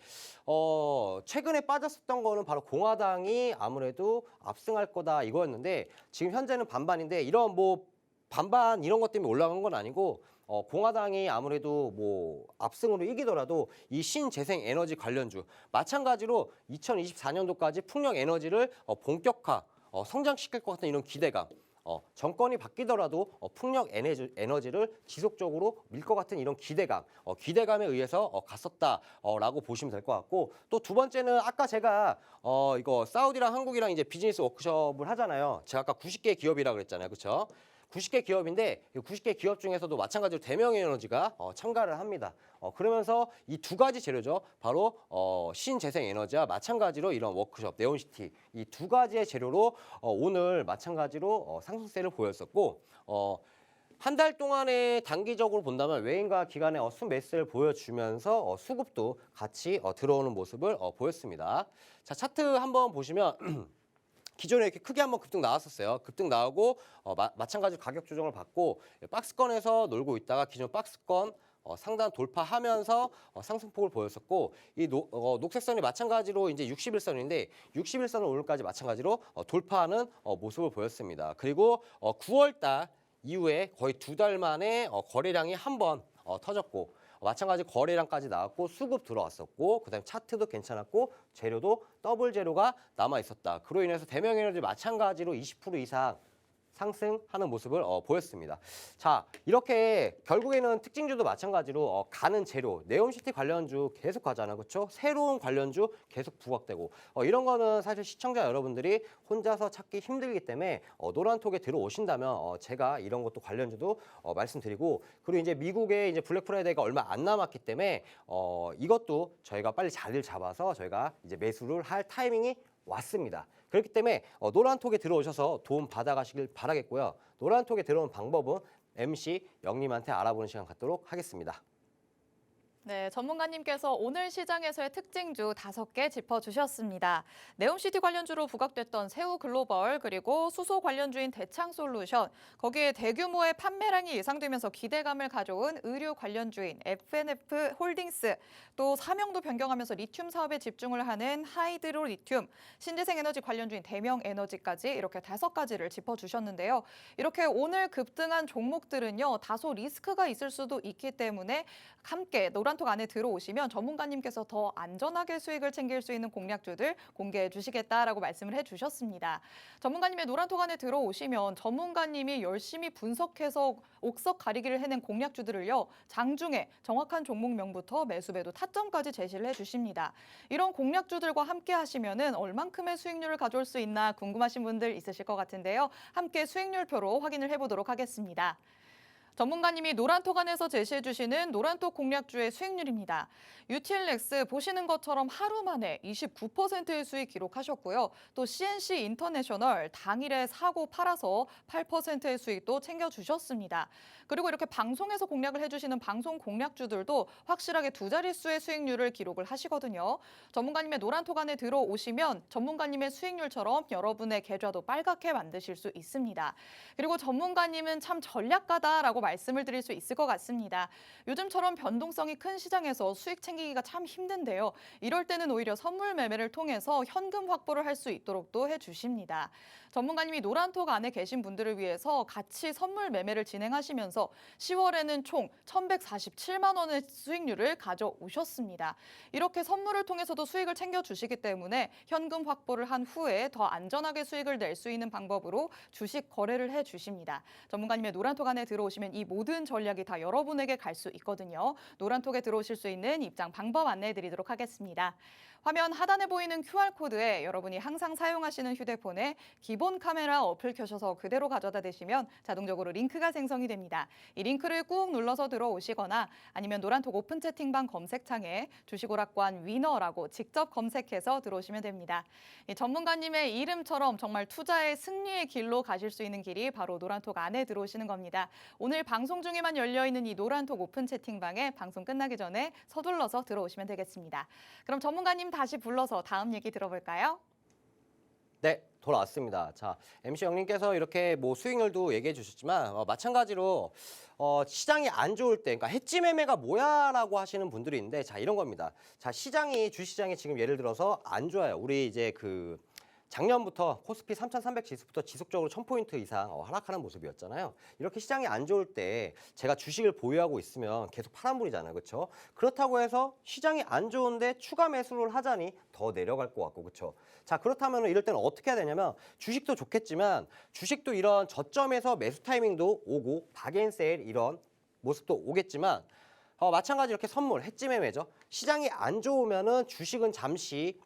최근에 빠졌었던 거는 바로 공화당이 아무래도 압승할 거다 이거였는데 지금 현재는 반반인데 이런 뭐 반반 이런 것 때문에 올라간 건 아니고 공화당이 아무래도 뭐 압승으로 이기더라도 이 신재생 에너지 관련주 마찬가지로 2024년도까지 풍력 에너지를 본격화 성장시킬 것 같은 이런 기대감 정권이 바뀌더라도 풍력 에너지를 지속적으로 밀 것 같은 이런 기대감에 의해서 갔었다라고 보시면 될 것 같고 또 두 번째는 아까 제가 이거 사우디랑 한국이랑 이제 비즈니스 워크숍을 하잖아요. 제가 아까 90개 기업이라고 그랬잖아요. 그렇죠? 90개 기업인데 90개 기업 중에서도 마찬가지로 대명에너지가 참가를 합니다. 그러면서 이 두 가지 재료죠. 바로 신재생에너지와 마찬가지로 이런 워크숍, 네온시티 이 두 가지의 재료로 오늘 마찬가지로 상승세를 보였었고 한 달 동안에 단기적으로 본다면 외인과 기관의 순매수를 보여주면서 수급도 같이 들어오는 모습을 보였습니다. 자 차트 한번 보시면 기존에 이렇게 크게 한번 급등 나왔었어요. 급등 나오고 마찬가지로 가격 조정을 받고 박스권에서 놀고 있다가 기존 박스권 상단 돌파하면서 상승폭을 보였었고 이 녹색선이 마찬가지로 이제 60일선인데 60일선을 오늘까지 마찬가지로 돌파하는 모습을 보였습니다. 그리고 9월달 이후에 거의 두 달 만에 거래량이 한 번 터졌고 마찬가지 거래량까지 나왔고 수급 들어왔었고 그다음에 차트도 괜찮았고 재료도 더블 재료가 남아 있었다. 그로 인해서 대명에너지 마찬가지로 20% 이상 상승하는 모습을 보였습니다. 자, 이렇게 결국에는 특징주도 마찬가지로 가는 재료, 네옴시티 관련주 계속 가잖아요. 그렇죠? 새로운 관련주 계속 부각되고 이런 거는 사실 시청자 여러분들이 혼자서 찾기 힘들기 때문에 노란톡에 들어오신다면 제가 이런 것도 관련주도 말씀드리고 그리고 이제 미국의 이제 블랙 프라이데이가 얼마 안 남았기 때문에 이것도 저희가 빨리 자리를 잡아서 저희가 이제 매수를 할 타이밍이 왔습니다. 그렇기 때문에 노란톡에 들어오셔서 도움 받아가시길 바라겠고요. 노란톡에 들어오는 방법은 MC 영님한테 알아보는 시간 갖도록 하겠습니다. 네, 전문가님께서 오늘 시장에서의 특징주 5개 짚어주셨습니다. 네옴시티 관련주로 부각됐던 새우글로벌 그리고 수소 관련주인 대창솔루션, 거기에 대규모의 판매량이 예상되면서 기대감을 가져온 의류 관련주인 F&F 홀딩스, 또 사명도 변경하면서 리튬 사업에 집중을 하는 하이드로 리튬, 신재생 에너지 관련주인 대명에너지까지 이렇게 5가지를 짚어주셨는데요. 이렇게 오늘 급등한 종목들은요, 다소 리스크가 있을 수도 있기 때문에 함께 노란톡 안에 들어오시면 전문가님께서 더 안전하게 수익을 챙길 수 있는 공략주들 공개해 주시겠다라고 말씀을 해주셨습니다. 전문가님의 노란톡 안에 들어오시면 전문가님이 열심히 분석해서 옥석 가리기를 해낸 공략주들을요, 장중에 정확한 종목명부터 매수매도 타점까지 제시를 해주십니다. 이런 공략주들과 함께 하시면은 얼만큼의 수익률을 가져올 수 있나 궁금하신 분들 있으실 것 같은데요. 함께 수익률표로 확인을 해보도록 하겠습니다. 전문가님이 노란톡 안에서 제시해 주시는 노란톡 공략주의 수익률입니다. 유틸렉스 보시는 것처럼 하루 만에 29%의 수익 기록하셨고요. 또 CNC 인터내셔널 당일에 사고 팔아서 8%의 수익도 챙겨주셨습니다. 그리고 이렇게 방송에서 공략을 해주시는 방송 공략주들도 확실하게 2자릿수의 수익률을 기록을 하시거든요. 전문가님의 노란톡 안에 들어오시면 전문가님의 수익률처럼 여러분의 계좌도 빨갛게 만드실 수 있습니다. 그리고 전문가님은 참 전략가다라고 말씀을 드릴 수 있을 것 같습니다. 요즘처럼 변동성이 큰 시장에서 수익 챙기기가 참 힘든데요. 이럴 때는 오히려 선물 매매를 통해서 현금 확보를 할 수 있도록도 해주십니다. 전문가님이 노란톡 안에 계신 분들을 위해서 같이 선물 매매를 진행하시면서 10월에는 총 1,147만 원의 수익률을 가져오셨습니다. 이렇게 선물을 통해서도 수익을 챙겨주시기 때문에 현금 확보를 한 후에 더 안전하게 수익을 낼 수 있는 방법으로 주식 거래를 해주십니다. 전문가님의 노란톡 안에 들어오시면 이 모든 전략이 다 여러분에게 갈 수 있거든요. 노란톡에 들어오실 수 있는 입장 방법 안내해 드리도록 하겠습니다. 화면 하단에 보이는 QR코드에 여러분이 항상 사용하시는 휴대폰에 기본 카메라 어플 켜셔서 그대로 가져다 대시면 자동적으로 링크가 생성이 됩니다. 이 링크를 꾹 눌러서 들어오시거나 아니면 노란톡 오픈 채팅방 검색창에 주식오락관 위너라고 직접 검색해서 들어오시면 됩니다. 이 전문가님의 이름처럼 정말 투자의 승리의 길로 가실 수 있는 길이 바로 노란톡 안에 들어오시는 겁니다. 오늘 방송 중에만 열려있는 이 노란톡 오픈 채팅방에 방송 끝나기 전에 서둘러서 들어오시면 되겠습니다. 그럼 전문가님 다시 불러서 다음 얘기 들어볼까요? 네, 돌아왔습니다. 자, MC 영님께서 이렇게 뭐 수익률도 얘기해 주셨지만 마찬가지로 시장이 안 좋을 때, 그러니까 해지 매매가 뭐야라고 하시는 분들이 있는데, 자, 이런 겁니다. 자, 주시장이 지금 예를 들어서 안 좋아요. 우리 이제 작년부터 코스피 3,300 지수부터 지속적으로 1,000포인트 이상 하락하는 모습이었잖아요. 이렇게 시장이 안 좋을 때 제가 주식을 보유하고 있으면 계속 파란불이잖아요. 그렇죠? 그렇다고 해서 시장이 안 좋은데 추가 매수를 하자니 더 내려갈 것 같고, 그렇죠? 자, 그렇다면 이럴 때는 어떻게 해야 되냐면 주식도 좋겠지만 주식도 이런 저점에서 매수 타이밍도 오고 박앤셀 이런 모습도 오겠지만 마찬가지 이렇게 선물, 해지 매매죠. 시장이 안 좋으면은 주식은 잠시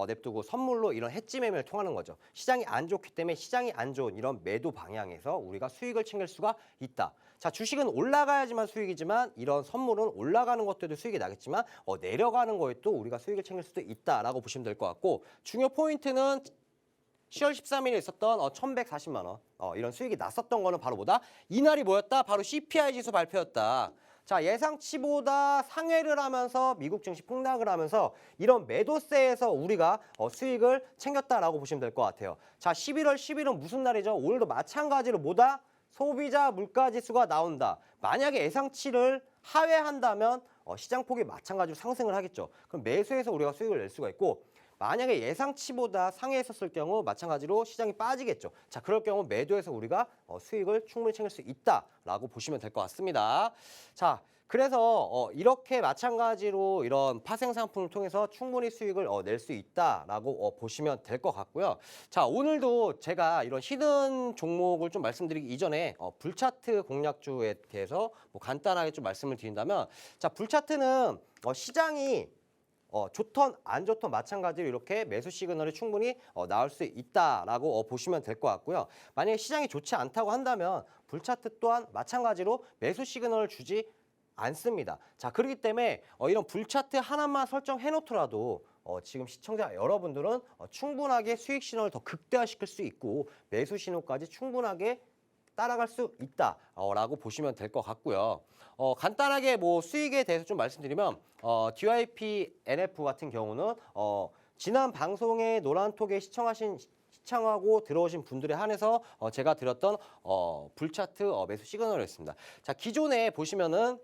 냅두고 선물로 이런 해지 매매를 통하는 거죠. 시장이 안 좋기 때문에 시장이 안 좋은 이런 매도 방향에서 우리가 수익을 챙길 수가 있다. 자, 주식은 올라가야지만 수익이지만 이런 선물은 올라가는 것들도 수익이 나겠지만 내려가는 거에 또 우리가 수익을 챙길 수도 있다라고 보시면 될 것 같고, 중요 포인트는 10월 13일에 있었던 1,140만 원 이런 수익이 났었던 거는 바로 뭐다? 이날이 뭐였다? 바로 CPI 지수 발표였다. 자, 예상치보다 상회를 하면서 미국 증시 폭락을 하면서 이런 매도세에서 우리가 수익을 챙겼다라고 보시면 될 것 같아요. 자, 11월 10일은 무슨 날이죠? 오늘도 마찬가지로 뭐다? 소비자 물가지수가 나온다. 만약에 예상치를 하회한다면 시장 폭이 마찬가지로 상승을 하겠죠. 그럼 매수해서 우리가 수익을 낼 수가 있고, 만약에 예상치보다 상회했었을 경우 마찬가지로 시장이 빠지겠죠. 자, 그럴 경우 매도해서 우리가 수익을 충분히 챙길 수 있다라고 보시면 될 것 같습니다. 자, 그래서 이렇게 마찬가지로 이런 파생 상품을 통해서 충분히 수익을 낼 수 있다라고 보시면 될 것 같고요. 자, 오늘도 제가 이런 히든 종목을 좀 말씀드리기 이전에 불차트 공략주에 대해서 뭐 간단하게 좀 말씀을 드린다면, 자, 불차트는 시장이 좋던 안 좋던 마찬가지로 이렇게 매수 시그널이 충분히 나올 수 있다라고 보시면 될 것 같고요. 만약에 시장이 좋지 않다고 한다면 불차트 또한 마찬가지로 매수 시그널을 주지 않습니다. 자, 그렇기 때문에 이런 불차트 하나만 설정해 놓더라도 지금 시청자 여러분들은 충분하게 수익 신호를 더 극대화시킬 수 있고 매수 신호까지 충분하게 따라갈 수 있다라고 보시면 될 것 같고요. 간단하게 뭐 수익에 대해서 좀 말씀드리면 DYP NF 같은 경우는 지난 방송에 노란톡에 시청하고 들어오신 분들에 한해서 제가 드렸던 불차트 매수 시그널이었습니다. 자, 기존에 보시면은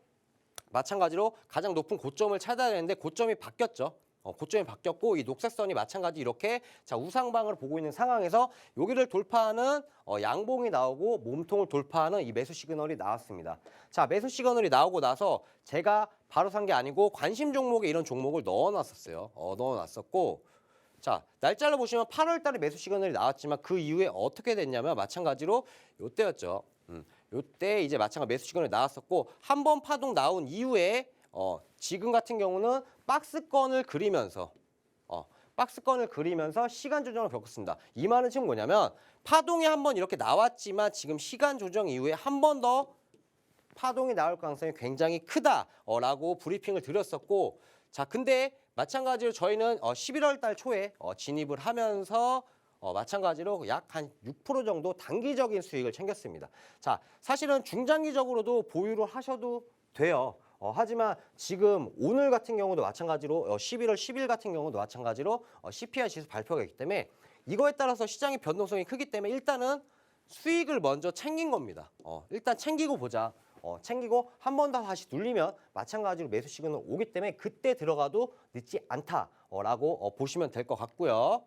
마찬가지로 가장 높은 고점을 찾아야 되는데 고점이 바뀌었죠. 고점이 바뀌었고 이 녹색 선이 마찬가지 이렇게 자 우상방을 보고 있는 상황에서 여기를 돌파하는 양봉이 나오고 몸통을 돌파하는 이 매수 시그널이 나왔습니다. 자, 매수 시그널이 나오고 나서 제가 바로 산 게 아니고 관심 종목에 이런 종목을 넣어놨었어요. 넣어놨었고 자, 날짜를 보시면 8월 달에 매수 시그널이 나왔지만 그 이후에 어떻게 됐냐면 마찬가지로 요때였죠. 요때 이제 마찬가지 매수 시그널이 나왔었고 한 번 파동 나온 이후에 지금 같은 경우는 박스권을 그리면서 시간 조정을 겪었습니다. 이 말은 지금 뭐냐면 파동이 한 번 이렇게 나왔지만 지금 시간 조정 이후에 한 번 더 파동이 나올 가능성이 굉장히 크다라고 브리핑을 드렸었고 자, 근데 마찬가지로 저희는 11월 달 초에 진입을 하면서 마찬가지로 약 한 6% 정도 단기적인 수익을 챙겼습니다. 자, 사실은 중장기적으로도 보유를 하셔도 돼요. 하지만 지금 오늘 같은 경우도 마찬가지로 11월 10일 같은 경우도 마찬가지로 CPI 지수 발표가 있기 때문에 이거에 따라서 시장의 변동성이 크기 때문에 일단은 수익을 먼저 챙긴 겁니다. 일단 챙기고 보자. 챙기고 한 번 더 다시 눌리면 마찬가지로 매수 시그널 오기 때문에 그때 들어가도 늦지 않다라고 보시면 될 것 같고요.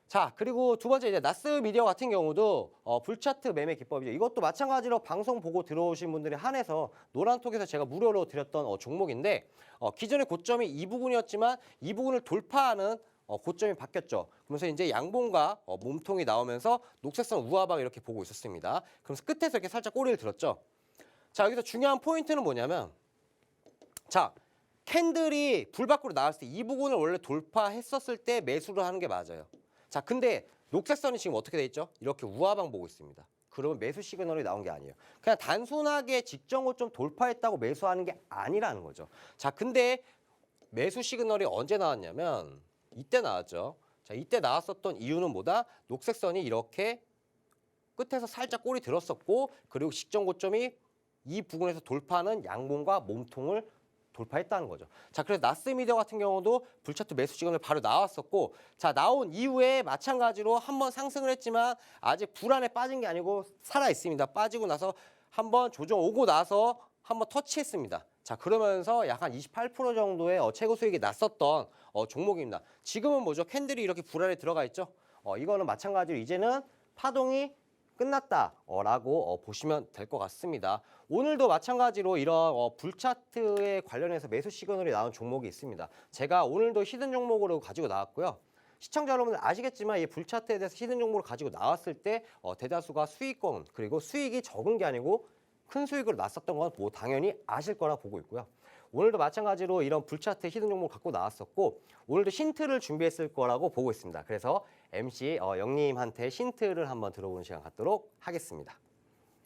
자, 그리고 두 번째 이제 나스 미디어 같은 경우도 불차트 매매 기법이죠. 이것도 마찬가지로 방송 보고 들어오신 분들에 한해서 노란톡에서 제가 무료로 드렸던 종목인데 기존의 고점이 이 부분이었지만 이 부분을 돌파하는 고점이 바뀌었죠. 그러면서 이제 양봉과 몸통이 나오면서 녹색선 우하방 이렇게 보고 있었습니다. 그러면서 끝에서 이렇게 살짝 꼬리를 들었죠. 자, 여기서 중요한 포인트는 뭐냐면 자, 캔들이 불 밖으로 나왔을 때 이 부분을 원래 돌파했었을 때 매수를 하는 게 맞아요. 자, 근데 녹색선이 지금 어떻게 돼 있죠? 이렇게 우하방 보고 있습니다. 그러면 매수 시그널이 나온 게 아니에요. 그냥 단순하게 직전 고점 돌파했다고 매수하는 게 아니라는 거죠. 자, 근데 매수 시그널이 언제 나왔냐면 이때 나왔죠. 자, 이때 나왔었던 이유는 뭐다? 녹색선이 이렇게 끝에서 살짝 꼬리 들었었고 그리고 직전 고점이 이 부분에서 돌파하는 양봉과 몸통을 돌파했다는 거죠. 자, 그래서 나스미디어 같은 경우도 불차트 매수 시그널 바로 나왔었고 자, 나온 이후에 마찬가지로 한번 상승을 했지만 아직 불안에 빠진 게 아니고 살아 있습니다. 빠지고 나서 한번 조정 오고 나서 한번 터치했습니다. 자, 그러면서 약 한 28% 정도의 최고 수익이 났었던 종목입니다. 지금은 뭐죠? 캔들이 이렇게 불안에 들어가 있죠. 이거는 마찬가지로 이제는 파동이 끝났다라고 보시면 될 것 같습니다. 오늘도 마찬가지로 이런 불차트에 관련해서 매수 시그널이 나온 종목이 있습니다. 제가 오늘도 히든 종목으로 가지고 나왔고요. 시청자 여러분들 아시겠지만 이 불차트에 대해서 히든 종목을 가지고 나왔을 때 대다수가 수익권 그리고 수익이 적은 게 아니고 큰 수익으로 났었던 건 뭐 당연히 아실 거라 보고 있고요. 오늘도 마찬가지로 이런 불차트 히든 종목을 갖고 나왔었고 오늘도 힌트를 준비했을 거라고 보고 있습니다. 그래서 MC 영님한테 힌트를 한번 들어보는 시간 갖도록 하겠습니다.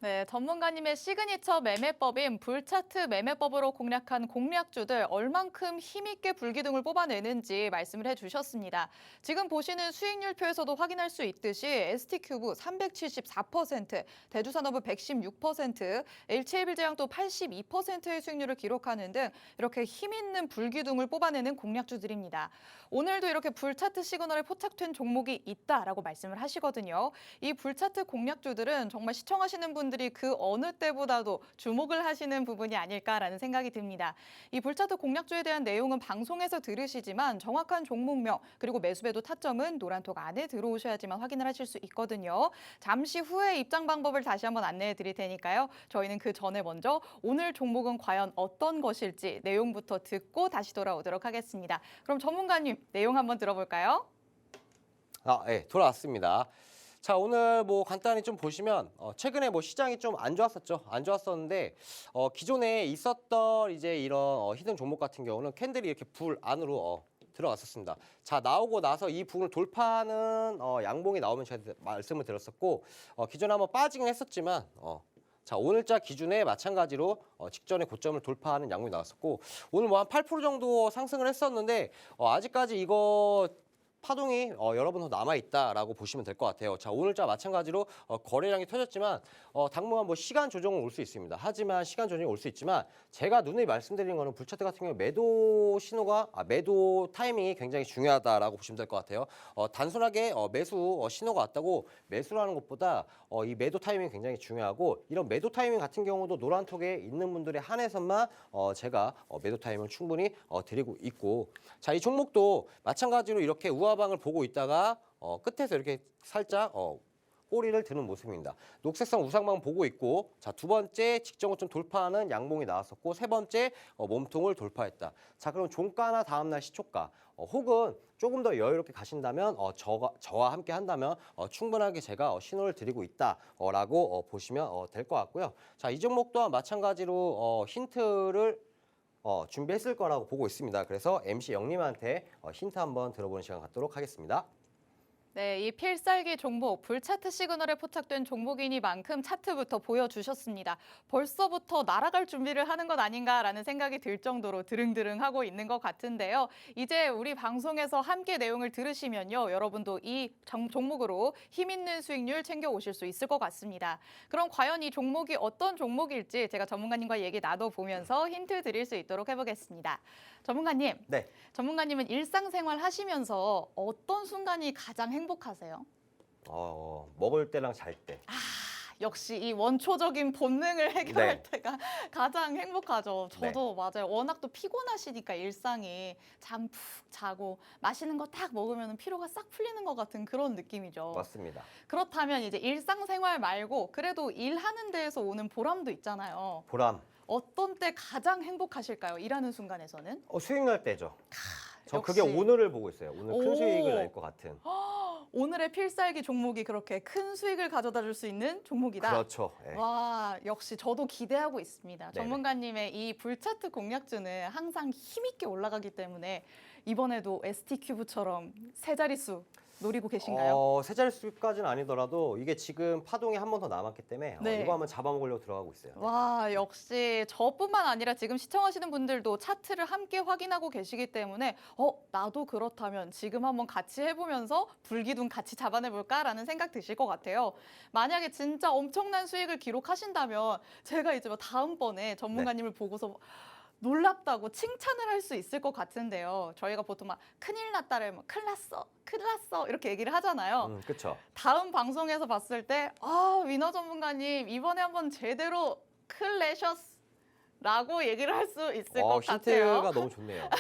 네, 전문가님의 시그니처 매매법인 불차트 매매법으로 공략한 공략주들 얼만큼 힘있게 불기둥을 뽑아내는지 말씀을 해주셨습니다. 지금 보시는 수익률표에서도 확인할 수 있듯이 ST큐브 374%, 대두산업은 116%, LC해빌제약도 82%의 수익률을 기록하는 등 이렇게 힘있는 불기둥을 뽑아내는 공략주들입니다. 오늘도 이렇게 불차트 시그널에 포착된 종목이 있다라고 말씀을 하시거든요. 이 불차트 공략주들은 정말 시청하시는 분 여러분들이 그 어느 때보다도 주목을 하시는 부분이 아닐까라는 생각이 듭니다. 이 불차트 공략주에 대한 내용은 방송에서 들으시지만 정확한 종목명 그리고 매수매도 타점은 노란톡 안에 들어오셔야지만 확인을 하실 수 있거든요. 잠시 후에 입장 방법을 다시 한번 안내해 드릴 테니까요. 저희는 그 전에 먼저 오늘 종목은 과연 어떤 것일지 내용부터 듣고 다시 돌아오도록 하겠습니다. 그럼 전문가님 내용 한번 들어볼까요? 네, 돌아왔습니다. 자, 오늘 뭐 간단히 좀 보시면 최근에 뭐 시장이 좀 안 좋았었죠. 안 좋았었는데 기존에 있었던 이제 이런 히든 종목 같은 경우는 캔들이 이렇게 불 안으로 들어갔었습니다. 자, 나오고 나서 이 부분을 돌파하는 양봉이 나오면 제가 말씀을 드렸었고 기존에 한번 빠지긴 했었지만 자, 오늘자 기준에 마찬가지로 직전의 고점을 돌파하는 양봉이 나왔었고 오늘 뭐 한 8% 정도 상승을 했었는데 아직까지 이거 파동이 여러 번 더 남아있다라고 보시면 될 것 같아요. 자, 오늘자 마찬가지로 거래량이 터졌지만 당분간 뭐 시간 조정은 올 수 있습니다. 하지만 시간 조정이 올 수 있지만 제가 누누이 말씀드린 거는 불차트 같은 경우에 매도 신호가 매도 타이밍이 굉장히 중요하다라고 보시면 될 것 같아요. 단순하게 매수 신호가 왔다고 매수라는 것보다 이 매도 타이밍이 굉장히 중요하고 이런 매도 타이밍 같은 경우도 노란톡에 있는 분들에 한해서만 제가 매도 타이밍을 충분히 드리고 있고 자, 이 종목도 마찬가지로 이렇게 우하방을 보고 있다가 끝에서 이렇게 살짝 꼬리를 드는 모습입니다. 녹색선 우상방 보고 있고 자, 두 번째 직전고점 돌파하는 양봉이 나왔었고 세 번째 몸통을 돌파했다. 자, 그럼 종가나 다음날 시초가 혹은 조금 더 여유롭게 가신다면 저와 함께 한다면 충분하게 제가 신호를 드리고 있다라고 보시면 될 것 같고요. 자, 이 종목 또한 마찬가지로 힌트를 준비했을 거라고 보고 있습니다. 그래서 MC 영님한테 힌트 한번 들어보는 시간 갖도록 하겠습니다. 네, 이 필살기 종목, 불차트 시그널에 포착된 종목이니만큼 차트부터 보여주셨습니다. 벌써부터 날아갈 준비를 하는 것 아닌가라는 생각이 들 정도로 드릉드릉하고 있는 것 같은데요. 이제 우리 방송에서 함께 내용을 들으시면요. 여러분도 이 종목으로 힘있는 수익률 챙겨오실 수 있을 것 같습니다. 그럼 과연 이 종목이 어떤 종목일지 제가 전문가님과 얘기 나눠보면서 힌트 드릴 수 있도록 해보겠습니다. 전문가님, 네. 전문가님은 일상생활 하시면서 어떤 순간이 가장 행복하세요? 먹을 때랑 잘 때. 역시 이 원초적인 본능을 해결할 네. 때가 가장 행복하죠. 저도 네. 맞아요. 워낙 또 피곤하시니까 일상이 잠 푹 자고 맛있는 거 딱 먹으면 피로가 싹 풀리는 것 같은 그런 느낌이죠. 맞습니다. 그렇다면 이제 일상생활 말고 그래도 일하는 데에서 오는 보람도 있잖아요. 보람. 어떤 때 가장 행복하실까요? 일하는 순간에서는? 수익 날 때죠. 저 역시. 그게 오늘을 보고 있어요. 오늘 큰 오. 수익을 낼 것 같은. 오늘의 필살기 종목이 그렇게 큰 수익을 가져다 줄 수 있는 종목이다. 그렇죠. 네. 와, 역시 저도 기대하고 있습니다. 네네. 전문가님의 이 불차트 공략주는 항상 힘있게 올라가기 때문에 이번에도 ST큐브처럼 세 자릿수 노리고 계신가요? 세 자릿수까지는 아니더라도 이게 지금 파동이 한 번 더 남았기 때문에 네. 이거 한번 잡아먹으려고 들어가고 있어요. 와, 역시 저뿐만 아니라 지금 시청하시는 분들도 차트를 함께 확인하고 계시기 때문에 나도 그렇다면 지금 한번 같이 해보면서 불기둥 같이 잡아내볼까라는 생각 드실 것 같아요. 만약에 진짜 엄청난 수익을 기록하신다면 제가 이제 다음번에 전문가님을 보고서 놀랍다고 칭찬을 할 수 있을 것 같은데요. 저희가 보통 막 큰일 났다를 큰일 났어, 큰일 났어 이렇게 얘기를 하잖아요. 그렇죠. 다음 방송에서 봤을 때 위너 전문가님 이번에 한번 제대로 클 내셨라고 얘기를 할 수 있을 것 같아요. 힌트가 너무 좋네요.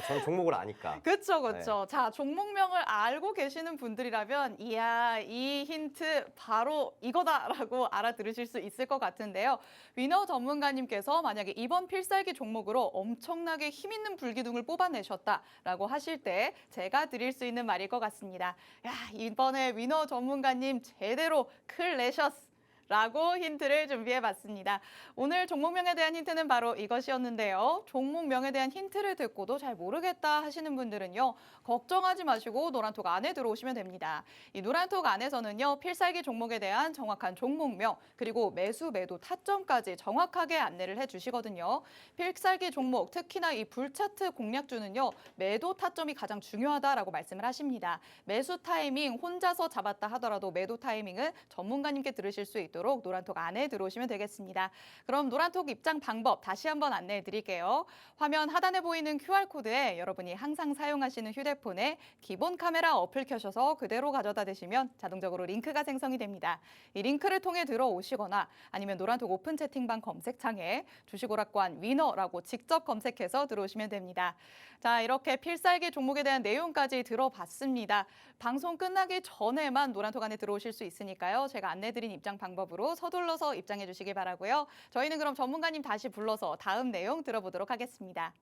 저는 종목을 아니까. 그렇죠, 그렇죠. 자, 종목명을 알고 계시는 분들이라면 이야, 이 힌트 바로 이거다라고 알아들으실 수 있을 것 같은데요. 위너 전문가님께서 만약에 이번 필살기 종목으로 엄청나게 힘있는 불기둥을 뽑아내셨다라고 하실 때 제가 드릴 수 있는 말일 것 같습니다. 야, 이번에 위너 전문가님 제대로 클 내셨어. 라고 힌트를 준비해봤습니다. 오늘 종목명에 대한 힌트는 바로 이것이었는데요. 종목명에 대한 힌트를 듣고도 잘 모르겠다 하시는 분들은요. 걱정하지 마시고 노란톡 안에 들어오시면 됩니다. 이 노란톡 안에서는요. 필살기 종목에 대한 정확한 종목명 그리고 매수 매도 타점까지 정확하게 안내를 해주시거든요. 필살기 종목 특히나 이 불차트 공략주는요. 매도 타점이 가장 중요하다라고 말씀을 하십니다. 매수 타이밍 혼자서 잡았다 하더라도 매도 타이밍은 전문가님께 들으실 수 있도록 있도록 노란톡 안에 들어오시면 되겠습니다. 그럼 노란톡 입장 방법 다시 한번 안내해 드릴게요. 화면 하단에 보이는 QR코드에 여러분이 항상 사용하시는 휴대폰에 기본 카메라 어플 켜셔서 그대로 가져다 대시면 자동적으로 링크가 생성이 됩니다. 이 링크를 통해 들어오시거나 아니면 노란톡 오픈 채팅방 검색창에 주식오락관 위너라고 직접 검색해서 들어오시면 됩니다. 자, 이렇게 필살기 종목에 대한 내용까지 들어봤습니다. 방송 끝나기 전에만 노란톡 안에 들어오실 수 있으니까요. 제가 안내드린 입장 방법으로 서둘러서 입장해 주시기 바라고요. 저희는 그럼 전문가님 다시 불러서 다음 내용 들어보도록 하겠습니다.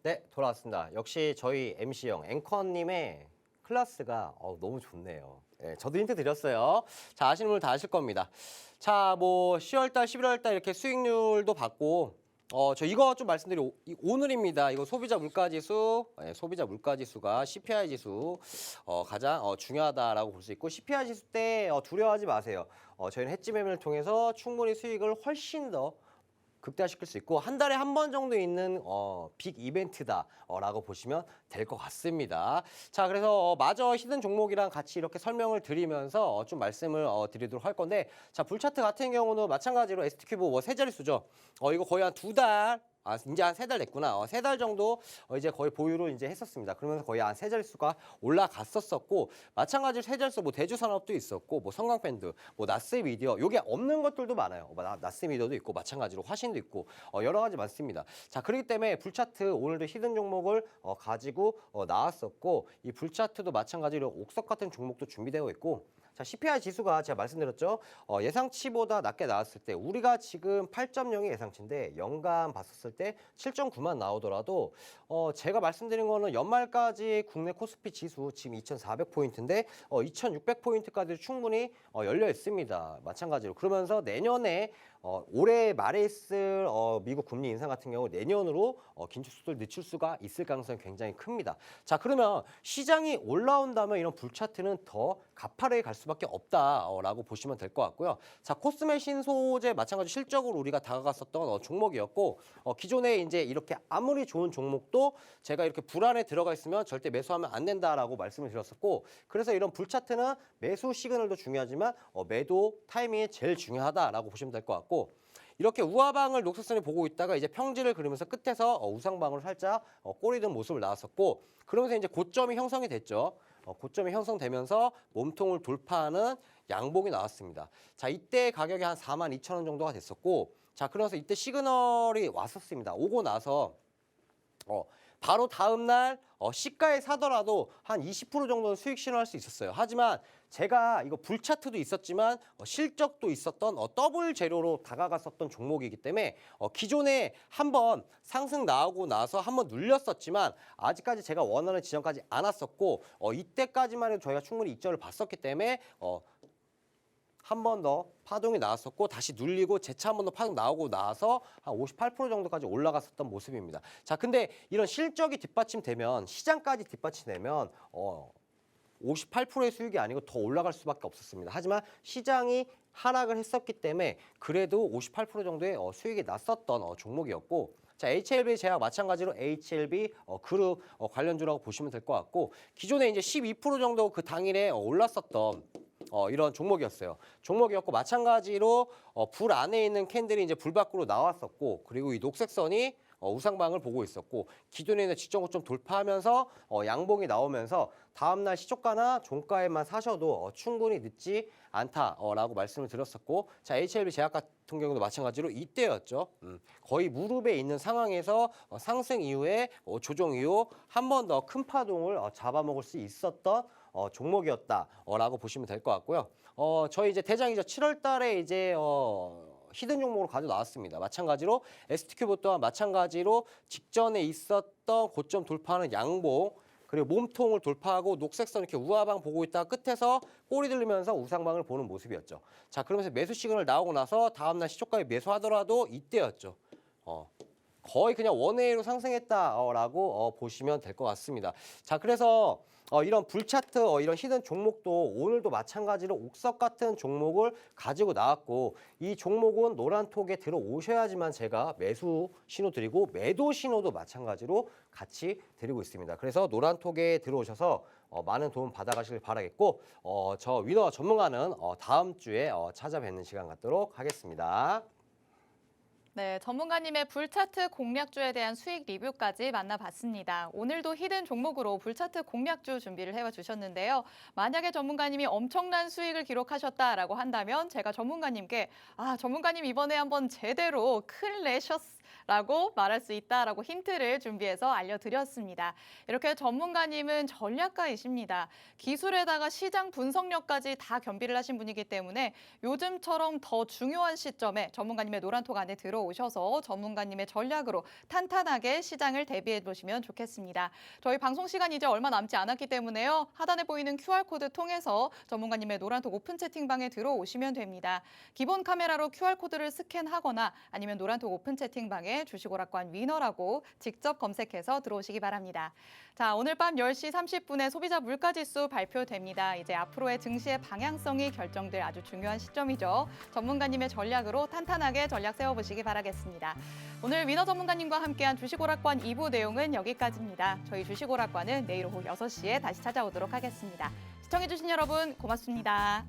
네, 돌아왔습니다. 역시 저희 MC형 앵커님의 클래스가 너무 좋네요. 네, 저도 힌트 드렸어요. 자, 아시는 분들 다 아실 겁니다. 자, 뭐 10월달, 11월달 이렇게 수익률도 받고 저 이거 좀 말씀드리고 오늘입니다. 이거 소비자 물가지수, 소비자 물가지수가 CPI 지수 가장 중요하다라고 볼 수 있고 CPI 지수 때 두려워하지 마세요. 저희는 해지 매매를 통해서 충분히 수익을 훨씬 더 극대화시킬 수 있고 한 달에 한 번 정도 있는 빅 이벤트다라고 보시면 될 것 같습니다. 자, 그래서 마저 히든 종목이랑 같이 이렇게 설명을 드리면서 좀 말씀을 드리도록 할 건데, 자, 불차트 같은 경우는 마찬가지로 ST큐브 뭐 세 자릿수죠. 이거 거의 한 2달. 이제 한 3달 됐구나. 3달 정도 이제 거의 보유를 이제 했었습니다. 그러면서 거의 한 3자릿수가 올라갔었고, 마찬가지로 3자릿수 뭐 대주산업도 있었고, 뭐 성광밴드, 뭐 나스미디어, 요게 없는 것들도 많아요. 나스미디어도 있고, 마찬가지로 화신도 있고, 여러 가지 많습니다. 자, 그렇기 때문에 불차트 오늘도 히든 종목을 가지고 나왔었고, 이 불차트도 마찬가지로 옥석 같은 종목도 준비되어 있고, 자, CPI 지수가 제가 말씀드렸죠. 예상치보다 낮게 나왔을 때 우리가 지금 8.0이 예상치인데 연간 봤었을 때 7.9만 나오더라도 제가 말씀드린 거는 연말까지 국내 코스피 지수 지금 2,400포인트인데 2,600포인트까지 충분히 열려 있습니다. 마찬가지로 그러면서 내년에 올해 말에 있을 미국 금리 인상 같은 경우 내년으로 긴축수를 늦출 수가 있을 가능성이 굉장히 큽니다. 자, 그러면 시장이 올라온다면 이런 불차트는 더 가파르게 갈 수밖에 없다라고 보시면 될 것 같고요. 자, 코스메 신소재 마찬가지로 실적으로 우리가 다가갔었던 종목이었고 기존에 이제 이렇게 아무리 좋은 종목도 제가 이렇게 불안에 들어가 있으면 절대 매수하면 안 된다라고 말씀을 드렸었고, 그래서 이런 불차트는 매수 시그널도 중요하지만 매도 타이밍이 제일 중요하다라고 보시면 될 것 같고, 이렇게 우하방을 녹색선이 보고 있다가 이제 평지를 그리면서 끝에서 우상방으로 살짝 꼬리 든 모습을 나왔었고, 그러면서 이제 고점이 형성이 됐죠. 고점이 형성되면서 몸통을 돌파하는 양봉이 나왔습니다. 자, 이때 가격이 한 42,000원 정도가 됐었고, 자, 그러면서 이때 시그널이 왔었습니다. 오고 나서 바로 다음 날 시가에 사더라도 한 20% 정도는 수익 실현할 수 있었어요. 하지만 제가 이거 불차트도 있었지만 실적도 있었던 더블 재료로 다가갔었던 종목이기 때문에 기존에 한번 상승 나오고 나서 한번 눌렸었지만 아직까지 제가 원하는 지점까지 안 왔었고 이때까지만 해도 저희가 충분히 이점을 봤었기 때문에 한 번 더 파동이 나왔었고 다시 눌리고 재차 한 번 더 파동 나오고 나서 한 58% 정도까지 올라갔었던 모습입니다. 자, 근데 이런 실적이 뒷받침되면 시장까지 뒷받침되면 58%의 수익이 아니고 더 올라갈 수밖에 없었습니다. 하지만 시장이 하락을 했었기 때문에 그래도 58% 정도의 수익이 났었던 종목이었고, 자, HLB 제약 마찬가지로 HLB 그룹 관련주라고 보시면 될 것 같고, 기존에 이제 12% 정도 그 당일에 올랐었던 이런 종목이었고 마찬가지로 불 안에 있는 캔들이 이제 불 밖으로 나왔었고, 그리고 이 녹색선이 우상방을 보고 있었고 기존에 있는 지정 고점 돌파하면서 양봉이 나오면서 다음날 시초가나 종가에만 사셔도 충분히 늦지 않다라고 말씀을 드렸었고, 자, HLB 제약 같은 경우도 마찬가지로 이때였죠. 거의 무릎에 있는 상황에서 상승 이후에 조정 이후 한 번 더 큰 파동을 잡아먹을 수 있었던 종목이었다라고 보시면 될 것 같고요. 저희 이제 대장이죠. 7월 달에 이제 히든 종목으로 가져 나왔습니다. 마찬가지로 ST큐브 또한 마찬가지로 직전에 있었던 고점 돌파하는 양봉, 그리고 몸통을 돌파하고 녹색선 이렇게 우하방 보고 있다가 끝에서 꼬리 들리면서 우상방을 보는 모습이었죠. 자, 그러면서 매수 시그널 나오고 나서 다음날 시초가에 매수하더라도 이때였죠. 거의 그냥 원웨이로 상승했다라고 보시면 될 것 같습니다. 자, 그래서 이런 불차트, 이런 히든 종목도 오늘도 마찬가지로 옥석 같은 종목을 가지고 나왔고 이 종목은 노란톡에 들어오셔야지만 제가 매수 신호 드리고 매도 신호도 마찬가지로 같이 드리고 있습니다. 그래서 노란톡에 들어오셔서 많은 도움 받아가시길 바라겠고 저 위너 전문가는 다음 주에 찾아뵙는 시간 갖도록 하겠습니다. 네, 전문가님의 불차트 공략주에 대한 수익 리뷰까지 만나봤습니다. 오늘도 히든 종목으로 불차트 공략주 준비를 해주셨는데요. 만약에 전문가님이 엄청난 수익을 기록하셨다라고 한다면 제가 전문가님께 전문가님 이번에 한번 제대로 큰 내셨라고 말할 수 있다라고 힌트를 준비해서 알려드렸습니다. 이렇게 전문가님은 전략가이십니다. 기술에다가 시장 분석력까지 다 겸비를 하신 분이기 때문에 요즘처럼 더 중요한 시점에 전문가님의 노란톡 안에 들어오셔서 전문가님의 전략으로 탄탄하게 시장을 대비해 보시면 좋겠습니다. 저희 방송 시간 이제 얼마 남지 않았기 때문에요. 하단에 보이는 QR코드 통해서 전문가님의 노란톡 오픈 채팅방에 들어오시면 됩니다. 기본 카메라로 QR코드를 스캔하거나 아니면 노란톡 오픈 채팅방에 주식오락관 위너라고 직접 검색해서 들어오시기 바랍니다. 자, 오늘 밤 10시 30분에 소비자 물가지수 발표됩니다. 이제 앞으로의 증시의 방향성이 결정될 아주 중요한 시점이죠. 전문가님의 전략으로 탄탄하게 전략 세워보시기 바라겠습니다. 오늘 위너 전문가님과 함께한 주식오락관 2부 내용은 여기까지입니다. 저희 주식오락관은 내일 오후 6시에 다시 찾아오도록 하겠습니다. 시청해주신 여러분 고맙습니다.